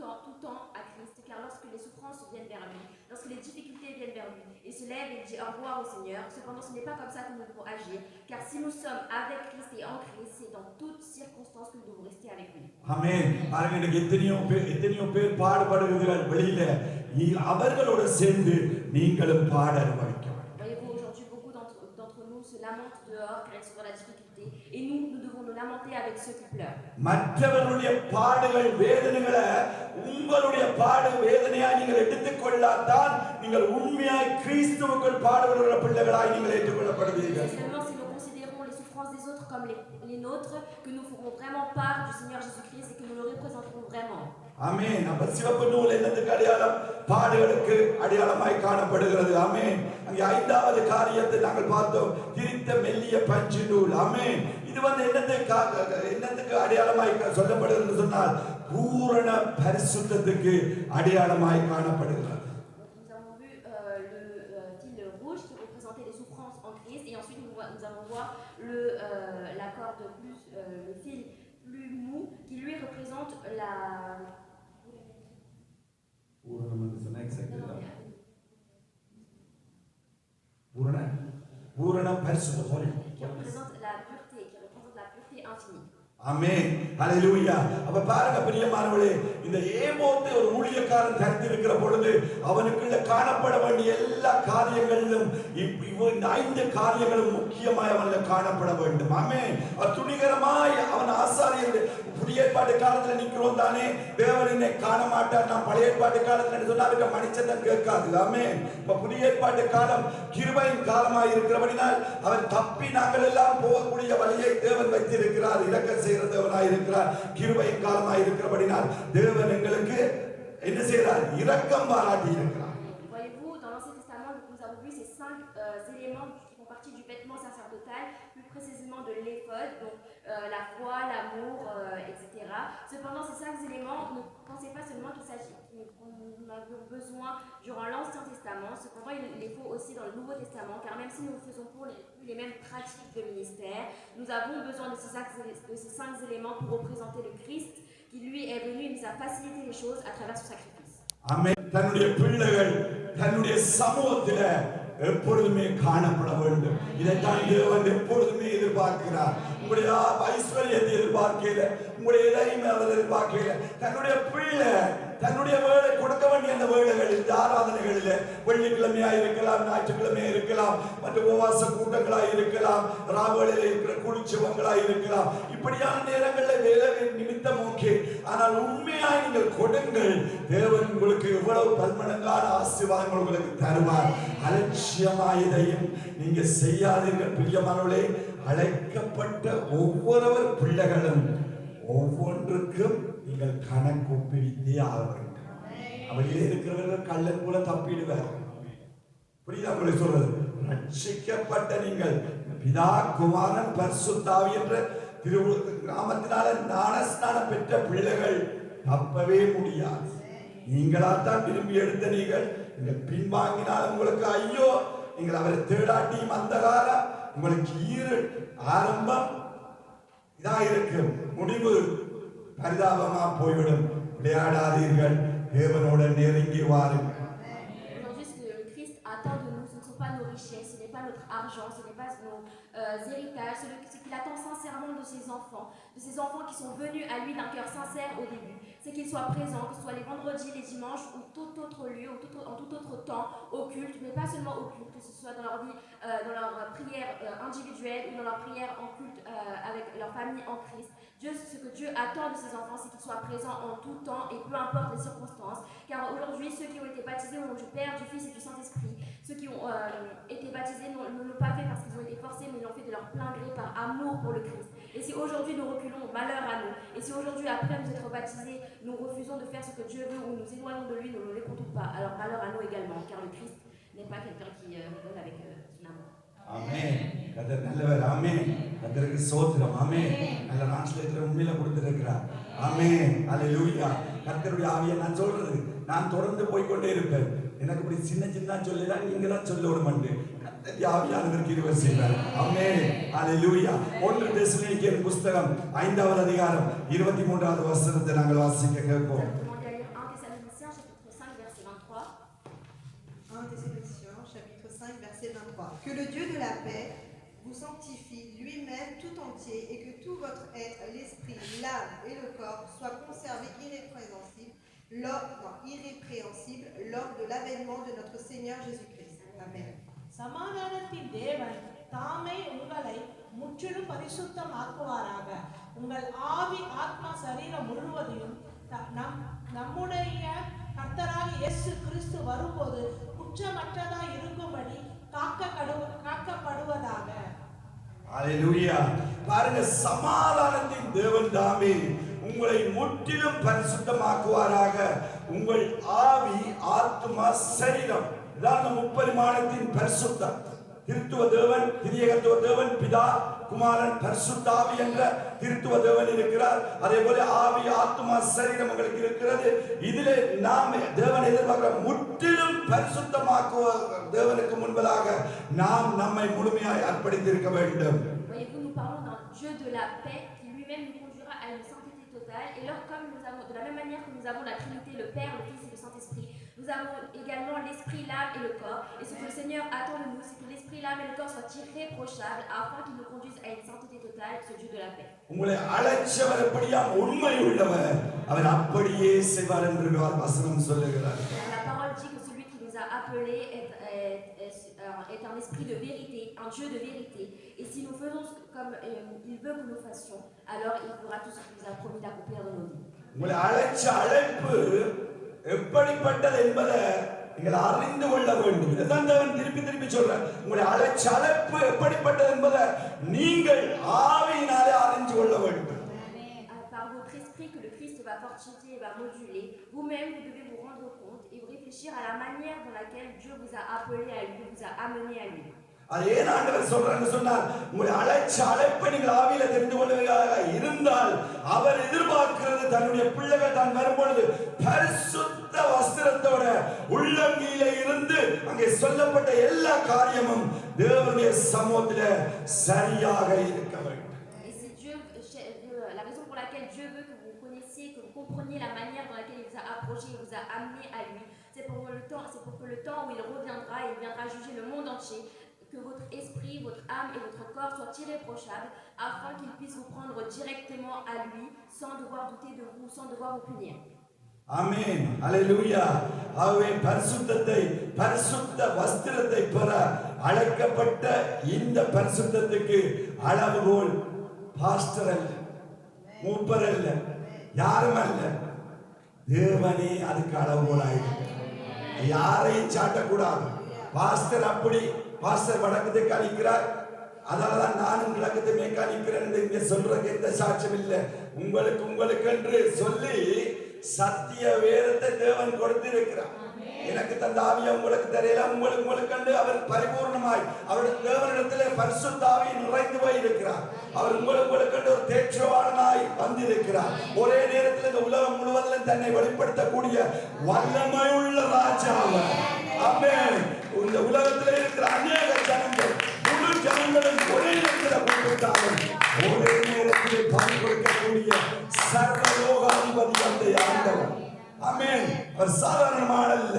temps à Christ, car lorsque les souffrances viennent vers lui, lorsque les difficultés viennent vers lui, il se lève et dit au revoir au Seigneur. Cependant, ce n'est pas comme ça que nous devons agir, car si nous sommes avec Christ et en Christ, c'est dans toutes circonstances que nous devons rester avec lui. ஆமென். பாருங்க, எத்தனையோ பேர் பாடுபடுகிறார்கள் வெளியில, அவர்களோட சேர்ந்து நீங்களும் பாட அனுபவிக்க. Voyez-vous, aujourd'hui, beaucoup d'entre nous se lamentent dehors car ils sont dans la difficulté, et nous devons nous lamenter avec ceux qui pleurent. மற்றவர்களுடைய பாடுகள் வேதனைகளை உங்களுடைய பாடு வேதனையா நீங்கள் எடுத்துக்கொள்ளாதான் நீங்கள் உண்மையாய் கிறிஸ்துவுக்குள் பாடுகிற பிள்ளைகளாய் நீங்கள் ஏற்றுக்கொள்ளப்படுவீர்கள். C'est seulement si nous considérons les souffrances des autres comme les nôtres que nous ferons vraiment part du Seigneur Jésus-Christ et que nous le représenterons vraiment. ஆமென். அப்ப சிவப்பு நூல் என்னதுக்கு அடையாளம்? பாடுகளுக்கு அடையாளமாய் காணப்படுகிறது. ஆமென். அங்கே 5வது காரியத்தை நாங்கள் பார்த்தோம், திரித்த மெல்லிய பஞ்சு நூல். ஆமென். இது என்னத்துக்கு அடையாளமாய் சொல்லப்படுகிறது சொன்னால் பூரண பரிசுத்தத்துக்கு அடையாளமாய் காணப்படுகிறது. Nous avons vu le fil rouge qui représentait les souffrances en Christ, et ensuite nous allons voir la corde plus, le fil plus mou qui lui représente la... பூரணம் என்று சொன்னா exact இல்ல. பூரண பரிசுத்த பொருள். qui représente la pureté infinie. ஆமென். ஹalleluya. அப்ப பாருங்க பிரியமானவர்களே, இந்த ஏமோத்தை ஒரு ஊழியக்காரன் தரித்திருக்கிற பொழுது அவனுக்குள்ள காணப்பட வேண்டிய எல்லா காரியங்களிலும் இந்த 5 காரியங்களும் முக்கியமாய் அவன்ல காணப்பட வேண்டும். ஆமென். துணிகரமாய் அவன் ஆசாரியர் புதிய ஏற்பாட்டு காலத்துல நிக்கிறோம் தானே, தேவன் என்னை காண மாட்டார். நான் பழைய ஏற்பாட்டு காலத்துல சொன்னா அதுக்கு மனுஷன் கேட்காது. ஆமென். இப்ப புதிய ஏற்பாட்டு காலம் கிருபையின் காலமாய் இருக்கிறபடினால் அவன் தப்பி நாங்கள் எல்லாம் போகக்கூடிய வழியை தேவன் வைத்திருக்கிறார். இரக்க செய்கிறவனாய் இருக்கிறார். கிருபையின் காலமாய் இருக்கிறபடினால் தேவன் எங்களுக்கு என்ன செய்கிறார்? இரக்கம் பாராட்டி இருக்கிறார். Voyez-vous, dans l'Ancien Testament, nous avons vu ces 5 éléments qui font partie du vêtement sacerdotal, plus précisément de l'éphod, donc la foi, l'amour, etc. Cependant, ces 5 éléments, ne pensez pas seulement qu'il s'agit, nous en avions besoin durant l'Ancien Testament. Cependant, il les faut aussi dans le Nouveau Testament, car même si nous faisons plus les mêmes pratiques de ministère, nous avons besoin de ces 5 éléments pour représenter le Christ qui lui est venu et nous a facilité les choses à travers son sacrifice. ஆமென். தன்னுடைய பிள்ளைகள் தன்னுடைய சமூகத்தில எப்பொழுதுமே காணப்பட வேண்டும். இதைத்தான் தேவன் எப்பொழுதுமே எதிர்பார்க்கிறார். உங்களுடைய ஐஸ்வர்யத்தை எதிர்பார்க்கல, உங்களுடைய எதையுமே அவர் எதிர்பார்க்கல. தன்னுடைய பிள்ளை தன்னுடைய வேலை கொடுக்க வேண்டிய அந்த வேலைகளில் ஆராதனைகளில் வெள்ளிக்கிழமையா இருக்கலாம், ஞாயிற்றுக்கிழமையா இருக்கலாம், மற்ற உபவாச கூட்டங்களாய் இருக்கலாம், ராவுகளில் இருக்கிற குளிச்சவங்களாய் இருக்கலாம், இப்படியான நேரங்களில் வேலை நிமித்தம் ஓகே. ஆனால் உண்மையாய் நீங்கள் கொடுங்கள், தேவன் உங்களுக்கு எவ்வளவு பல்மடங்கான ஆசீர்வாதங்கள் உங்களுக்கு தருவார். அலட்சியமாய் இதையும் நீங்க செய்யாதீர்கள். பிரியமானவர்களே, அழைக்கப்பட்ட ஒவ்வொருவர் பிள்ளைகளும் ஒவ்வொன்றுக்கும் நீங்கள் கணக்கு ஒப்பித்தே ஆக வேண்டும். அவளிலே இருக்கிறவர்கள் கள்ளன் போல தப்பிடுவார். புரியுதா உங்களுக்கு சொல்றது? ரட்சிக்கப்பட்ட நீங்கள் பிதா குமாரன் பரிசுத்த ஆவி என்ற நாமத்தினால ஞானஸ்நானம் பெற்ற பிள்ளைகள் தப்பவே முடியாது. நீங்களால் தான் விரும்பி எடுத்த நீங்கள் பின்வாங்கினால் உங்களுக்கு ஐயோ. நீங்கள் அவரை தேடாட்டியும் அந்த காலம் உங்களுக்கு ஆரம்பம் இதா இருக்கு, முடிவு பரிதாபமா போய்விடும். விளையாடாதீர்கள், தேவனோட நெருங்கி வாருங்கள். Aujourd'hui, ce que le Christ attend de nous, ce ne sont pas nos richesses, ce n'est pas notre argent, ce n'est pas nos héritages, ce qu'il attend sincèrement de ses enfants qui sont venus à lui d'un cœur sincère au début. C'est qu'ils soient présents, que ce soit les vendredis, les dimanches ou tout autre lieu, ou en tout autre temps, au culte, mais pas seulement au culte, que ce soit dans leur vie, dans leur prière individuelle ou dans leur prière en culte avec leur famille en Christ. Ce que Dieu attend de ses enfants, c'est qu'ils soient présents en tout temps et peu importe les circonstances. Car aujourd'hui, ceux qui ont été baptisés au nom du Père, du Fils et du Saint-Esprit, ceux qui ont été baptisés ne l'ont pas fait parce qu'ils ont été forcés, mais ils l'ont fait de leur plein gré par amour pour le Christ. Et si aujourd'hui nous reculons, malheur à nous. Et si aujourd'hui, après nous être baptisés, nous refusons de faire ce que Dieu veut ou nous éloignons de lui, nous ne l'écoutons pas. Alors malheur à nous également, car le Christ n'est pas quelqu'un qui rigole avec son amour. ஆமென். கர்த்தர் நல்லவர். ஆமென். கர்த்தருக்கு ஸ்தோத்திரம். ஆமென். நல்ல டிரான்ஸ்லேட்டர் உண்மையில கொடுத்திருக்கிறார். ஆமென். ஹalleluya. கர்த்தருடைய ஆவியை நான் சொல்றது, நான் தொடர்ந்து போய் கொண்டே இருப்பேன். எனக்கு இப்படி சின்ன சின்ன சொல்லினா நீங்க தான் சொல்லணும்னு கர்த்தருடைய ஆவியானவர் கிருபை செய்வார். ஆமென். ஹalleluya. 1 தெசலோனிக்கேயர் புத்தகம் 5வது அதிகாரம் 23வது வசனத்தை நாங்கள் வாசிக்க கேட்போம். Demandez à lire 1 Thessaloniciens chapitre 5 verset 23. 1 Thessaloniciens chapitre 5 verset 23. Que le Dieu de la paix vous sanctifie lui-même tout entier et que tout votre être, l'esprit, l'âme et le corps soient conservés irrépréhensibles lors de l'avènement de notre Seigneur Jésus-Christ. Amen. சமாதானத்தின் தேவன் தாமே உங்களை முற்றிலும் பரிசுத்தமாக்குவாராக. உங்கள் ஆவி, ஆத்மா, சரீரம் முழுவதையும் நம்முடைய கர்த்தராகிய இயேசு கிறிஸ்து வரும்போது குற்றமற்றதாய் இருக்கும்படி காக்கப்படுவதாக. ஹalleluya. பாருங்க, சமாதானத்தின் தேவன் தாமே உங்களை முற்றிலும் பரிசுத்தமாக்குவாராக. உங்கள் ஆவி, ஆத்மா, சரீரம், இதான் முப்பரிமாணத்தின் பரிசுத்தம். திருத்துவ தேவன், திரியகத்துவ தேவன், பிதா, குமாரன், பரிசுத்த ஆவி என்ற திருத்துவ தேவன் இருக்கிறார். அதே போல ஆவி, ஆத்மா, சரீரம் உங்களுக்கு இருக்கிறது. இதிலே நாம் தேவன் எதிர்பார்க்கிற முற்றிலும் பரிசுத்தமாக்குவ தேவனுக்கு முன்பதாக நாம் நம்மை முழுமையாய் அர்ப்பணித்திருக்க வேண்டும். Voyez-vous, nous parlons d'un Dieu de la paix qui lui-même nous conduira à une sainteté totale. Et là, comme nous avons, de la même manière que nous avons la Trinité, le Père, le Fils et le Saint-Esprit, nous avons également l'esprit, l'âme et le corps. Et ce que le Seigneur attend de nous, c'est que l'esprit, l'âme et le corps soient irréprochables afin qu'ils nous conduisent à une sainteté totale, ce Dieu de la paix. உங்களை அழைச்சவர் எப்படியா உண்மை உள்ளவர், அவர் அப்படியே செய்வார் என்று வசனம் சொல்லுகிறார். La parole dit que celui qui nous a appelés est un esprit de vérité, un Dieu de vérité. Et si nous faisons comme il veut que nous fassions, alors il fera tout ce qu'il nous a promis d'accomplir dans nos vies. உங்களை அழைச்ச அழைப்பு எப்படிப்பட்டது என்பதை நீங்கள் அறிந்து கொள்ள வேண்டும். இதைத்தான் தேவன் திருப்பி திருப்பி சொல்றார். உங்களை அழைச்ச அழைப்பு எப்படிப்பட்டது என்பதை நீங்கள் ஆவியினாலே அறிந்து கொள்ள வேண்டும். Par votre esprit que le Christ va fortifier et va moduler, vous-même vous devez vous rendre compte et vous réfléchir à la manière dans laquelle Dieu vous a appelé à lui, vous a amené à lui. அது ஏன் ஆண்டவர் சொல்றான்னு சொன்னால், உங்களை அழைச்ச அழைப்பை நீங்கள் ஆவியில தெரிந்து கொள்வதாக இருந்தால் அவர் எதிர்பார்க்கிறது தன்னுடைய பிள்ளைகள் தான் வரும்பொழுது பரிசுத்த வஸ்திரத்தோட உள்ளங்கையில இருந்து அங்கே சொல்லப்பட்ட எல்லா காரியமும் தேவனுடைய சமூகத்தில சரியாக இருக்க வேண்டும். Et si Dieu, la raison pour laquelle Dieu veut que vous connaissiez, que vous compreniez la manière dans laquelle il vous a approché, il vous a amené à lui, c'est pour que le temps où il reviendra, il viendra juger le monde entier, que votre esprit, votre âme et votre corps soient irréprochables afin qu'il puisse vous prendre directement à lui sans devoir douter de vous, sans devoir vous punir. ஆமென். அல்லேலூயா. ஆகவே பரிசுத்த வஸ்திரத்தை பெற அழைக்கப்பட்ட இந்த பரிசுத்தத்துக்கு அளவுகோல் பாஸ்டர் அல்ல, மூப்பர் அல்ல, யாரும் அல்ல, தேவனே அதுக்கு அளவுகோலாயிருக்கு. யாரையும் சாட்டக்கூடாது. பாஸ்டர் அப்படி, பாஸ்டர் வடக்கத்தை கழிக்கிறார், அதனாலதான் நானும் கிழக்கத்தை மேற்கா நிற்கிறேன் இங்க சொல்றதுக்கு எந்த சாட்சியம் இல்லை. உங்களுக்கு என்று சொல்லி சத்திய வேதத்தை தேவன் கொடுத்திருக்கிறார். எனக்கு தந்த ஆவியை உங்களுக்கு தெரியல, உங்களுக்கு அவர் பரிபூர்ணமாய் அவருடைய தேவனிடத்திலே பரிசுத்த ஆவியை நிறைந்து போய் இருக்கிறார். அவர் உங்களுக்கு ஒரு தேற்றவாளனாய் வந்திருக்கிறார். ஒரே நேரத்தில் இந்த உலகம் முழுவதிலும் தன்னை வெளிப்படுத்தக்கூடிய வல்லமையுள்ள ராஜா அவர். ஆமென். இந்த உலகத்தில் இருக்கிற அநேக ஜனங்கள், முழு ஜனங்களும் ஒரே நேரத்தில் கூப்பிட்டாலும் ஒரே நேரத்தில் பலன் கொடுக்கக்கூடிய சர்வலோகாதிபதி அந்த ஆண்டவர். ஆமென். அவர் சாதாரணமான அல்ல.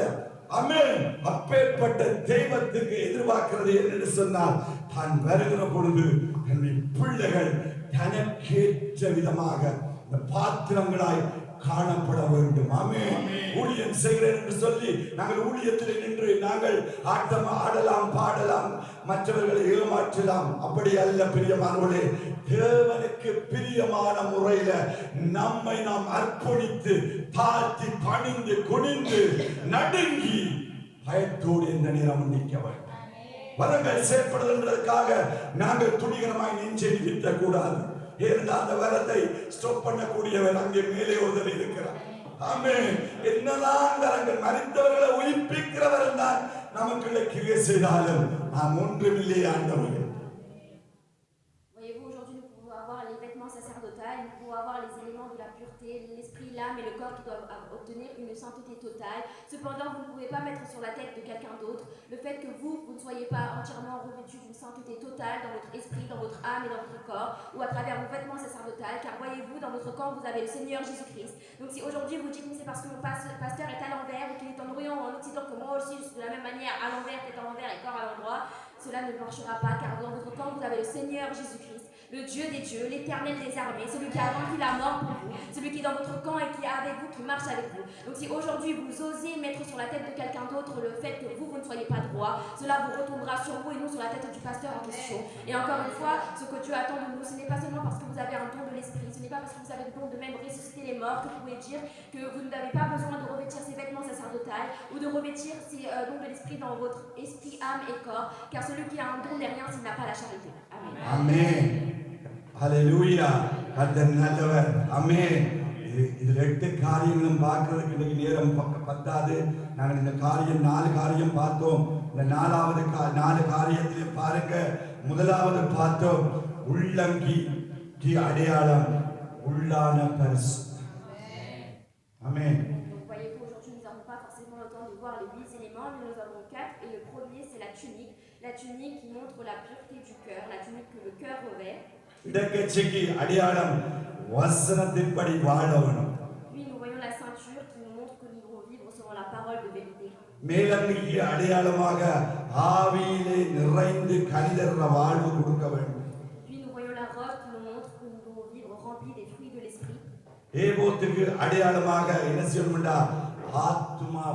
ஆமென். அப்பேற்பட்ட தெய்வத்துக்கு எதிர்பார்க்கிறது என்று சொன்னால், தான் வருகிற பொழுது தன்னுடைய பிள்ளைகள் தனக்கேற்ற விதமாக இந்த பாத்திரங்களாய் காணப்பட வேண்டும். ஆமென். ஊழியம் செய்கிறேன் என்று சொல்லி நாங்கள் ஊழியத்தில் நின்று நாங்கள் ஆடலாம், பாடலாம், மற்றவர்களை ஏமாற்றலாம். அப்படி அல்ல பிரியமானவர்களே. தேவனுக்கு பிரியமான முறையில நம்மை நாம் அர்ப்பணித்து தாழ்த்தி பணிந்து குனிந்து நடுங்கி பயத்தோடு இந்த நேரம் நிற்க வேண்டும். வரங்கள் செயற்படுவதற்காக நாங்கள் துணிகரமாய் நெஞ்சை நிறுத்தக் கூடாது. ஏனென்றால் அந்த வரத்தை ஸ்டாப் பண்ணக்கூடியவர் அங்கே மேலே ஒருவர் இருக்கிறார். ஆமென். என்னதான் வரங்கள் மரித்தவர்களை உயிர்ப்பிக்கிறவர் தான் நமக்குள்ள கிரியை செய்தாலும் நாம் ஒன்றுமில்லை ஆண்டவரே. Voyez-vous, aujourd'hui nous pouvons avoir les vêtements sacerdotaux, nous pouvons avoir les éléments de la pureté, l'esprit, l'âme et le corps qui doivent obtenir une sainteté totale. Cependant, vous ne pouvez pas mettre sur la tête de quelqu'un d'autre le fait que vous ne soyez pas entièrement revêtu d'une sainteté totale dans votre esprit, dans votre âme et dans votre corps, ou à travers vos vêtements sacerdotaux, car voyez-vous, dans votre corps, vous avez le Seigneur Jésus-Christ. Donc si aujourd'hui vous dites que c'est parce que mon pasteur est à l'envers, ou qu'il est en Orient ou en Occident, que moi aussi je suis de la même manière, à l'envers, tête à l'envers et corps à l'endroit, cela ne marchera pas, car dans votre corps, vous avez le Seigneur Jésus-Christ, le Dieu des dieux, l'Éternel des armées, celui qui a vaincu la mort pour vous, celui qui est dans votre camp et qui est avec vous, qui marche avec vous. Donc si aujourd'hui vous osez mettre sur la tête de quelqu'un d'autre le fait que vous ne soyez pas droit, cela vous retombera sur vous et non sur la tête du pasteur en question. Et encore une fois, ce que Dieu attend de nous, ce n'est pas seulement parce que vous avez un don de l'esprit, ce n'est pas parce que vous avez le don de même ressusciter les morts que vous pouvez dire que vous n'avez pas besoin de revêtir ces vêtements sacerdotaux ou de revêtir ces dons de l'esprit dans votre esprit, âme et corps, car celui qui a un don n'est rien s'il n'a pas la charité. Amen. Amen. Hallelujah. கர்த்தர் நல்லவர். ஆமென். இது 8 காரியங்களும் பார்க்கிறதுக்கு இன்னைக்கு நேரம் பத்தாது. நாங்கள் இந்த 4 காரியம் பார்த்தோம். இந்த 4 காரியத்திலே பாருங்க. முதலாவது பார்த்தோம் உள்ளங்கி அடையாளம் உள்ளான பரிசு. ஆமென். Donc voyez-vous, aujourd'hui nous n'avons pas forcément le temps de voir les 8 éléments, mais nous avons 4 et le premier c'est la tunique qui montre la pureté du cœur, la tunique que le cœur revêt. இடக்கட்சிக்கு அடையாளம் வசனத்தின்படி வாழணும். Puis nous voyons la ceinture qui nous montre que nous devons vivre selon la parole de vérité. மேலங்கிக்கு அடையாளமாக ஆவியிலே நிறைந்து கனிதர்ற வாழ்வு கொடுக்க வேண்டும். Puis nous voyons la robe qui nous montre que nous devons vivre remplis des fruits de l'esprit. ஏபோத்துக்கு அடையாளமாக என்ன செய்யணும்டா ஆத்துமா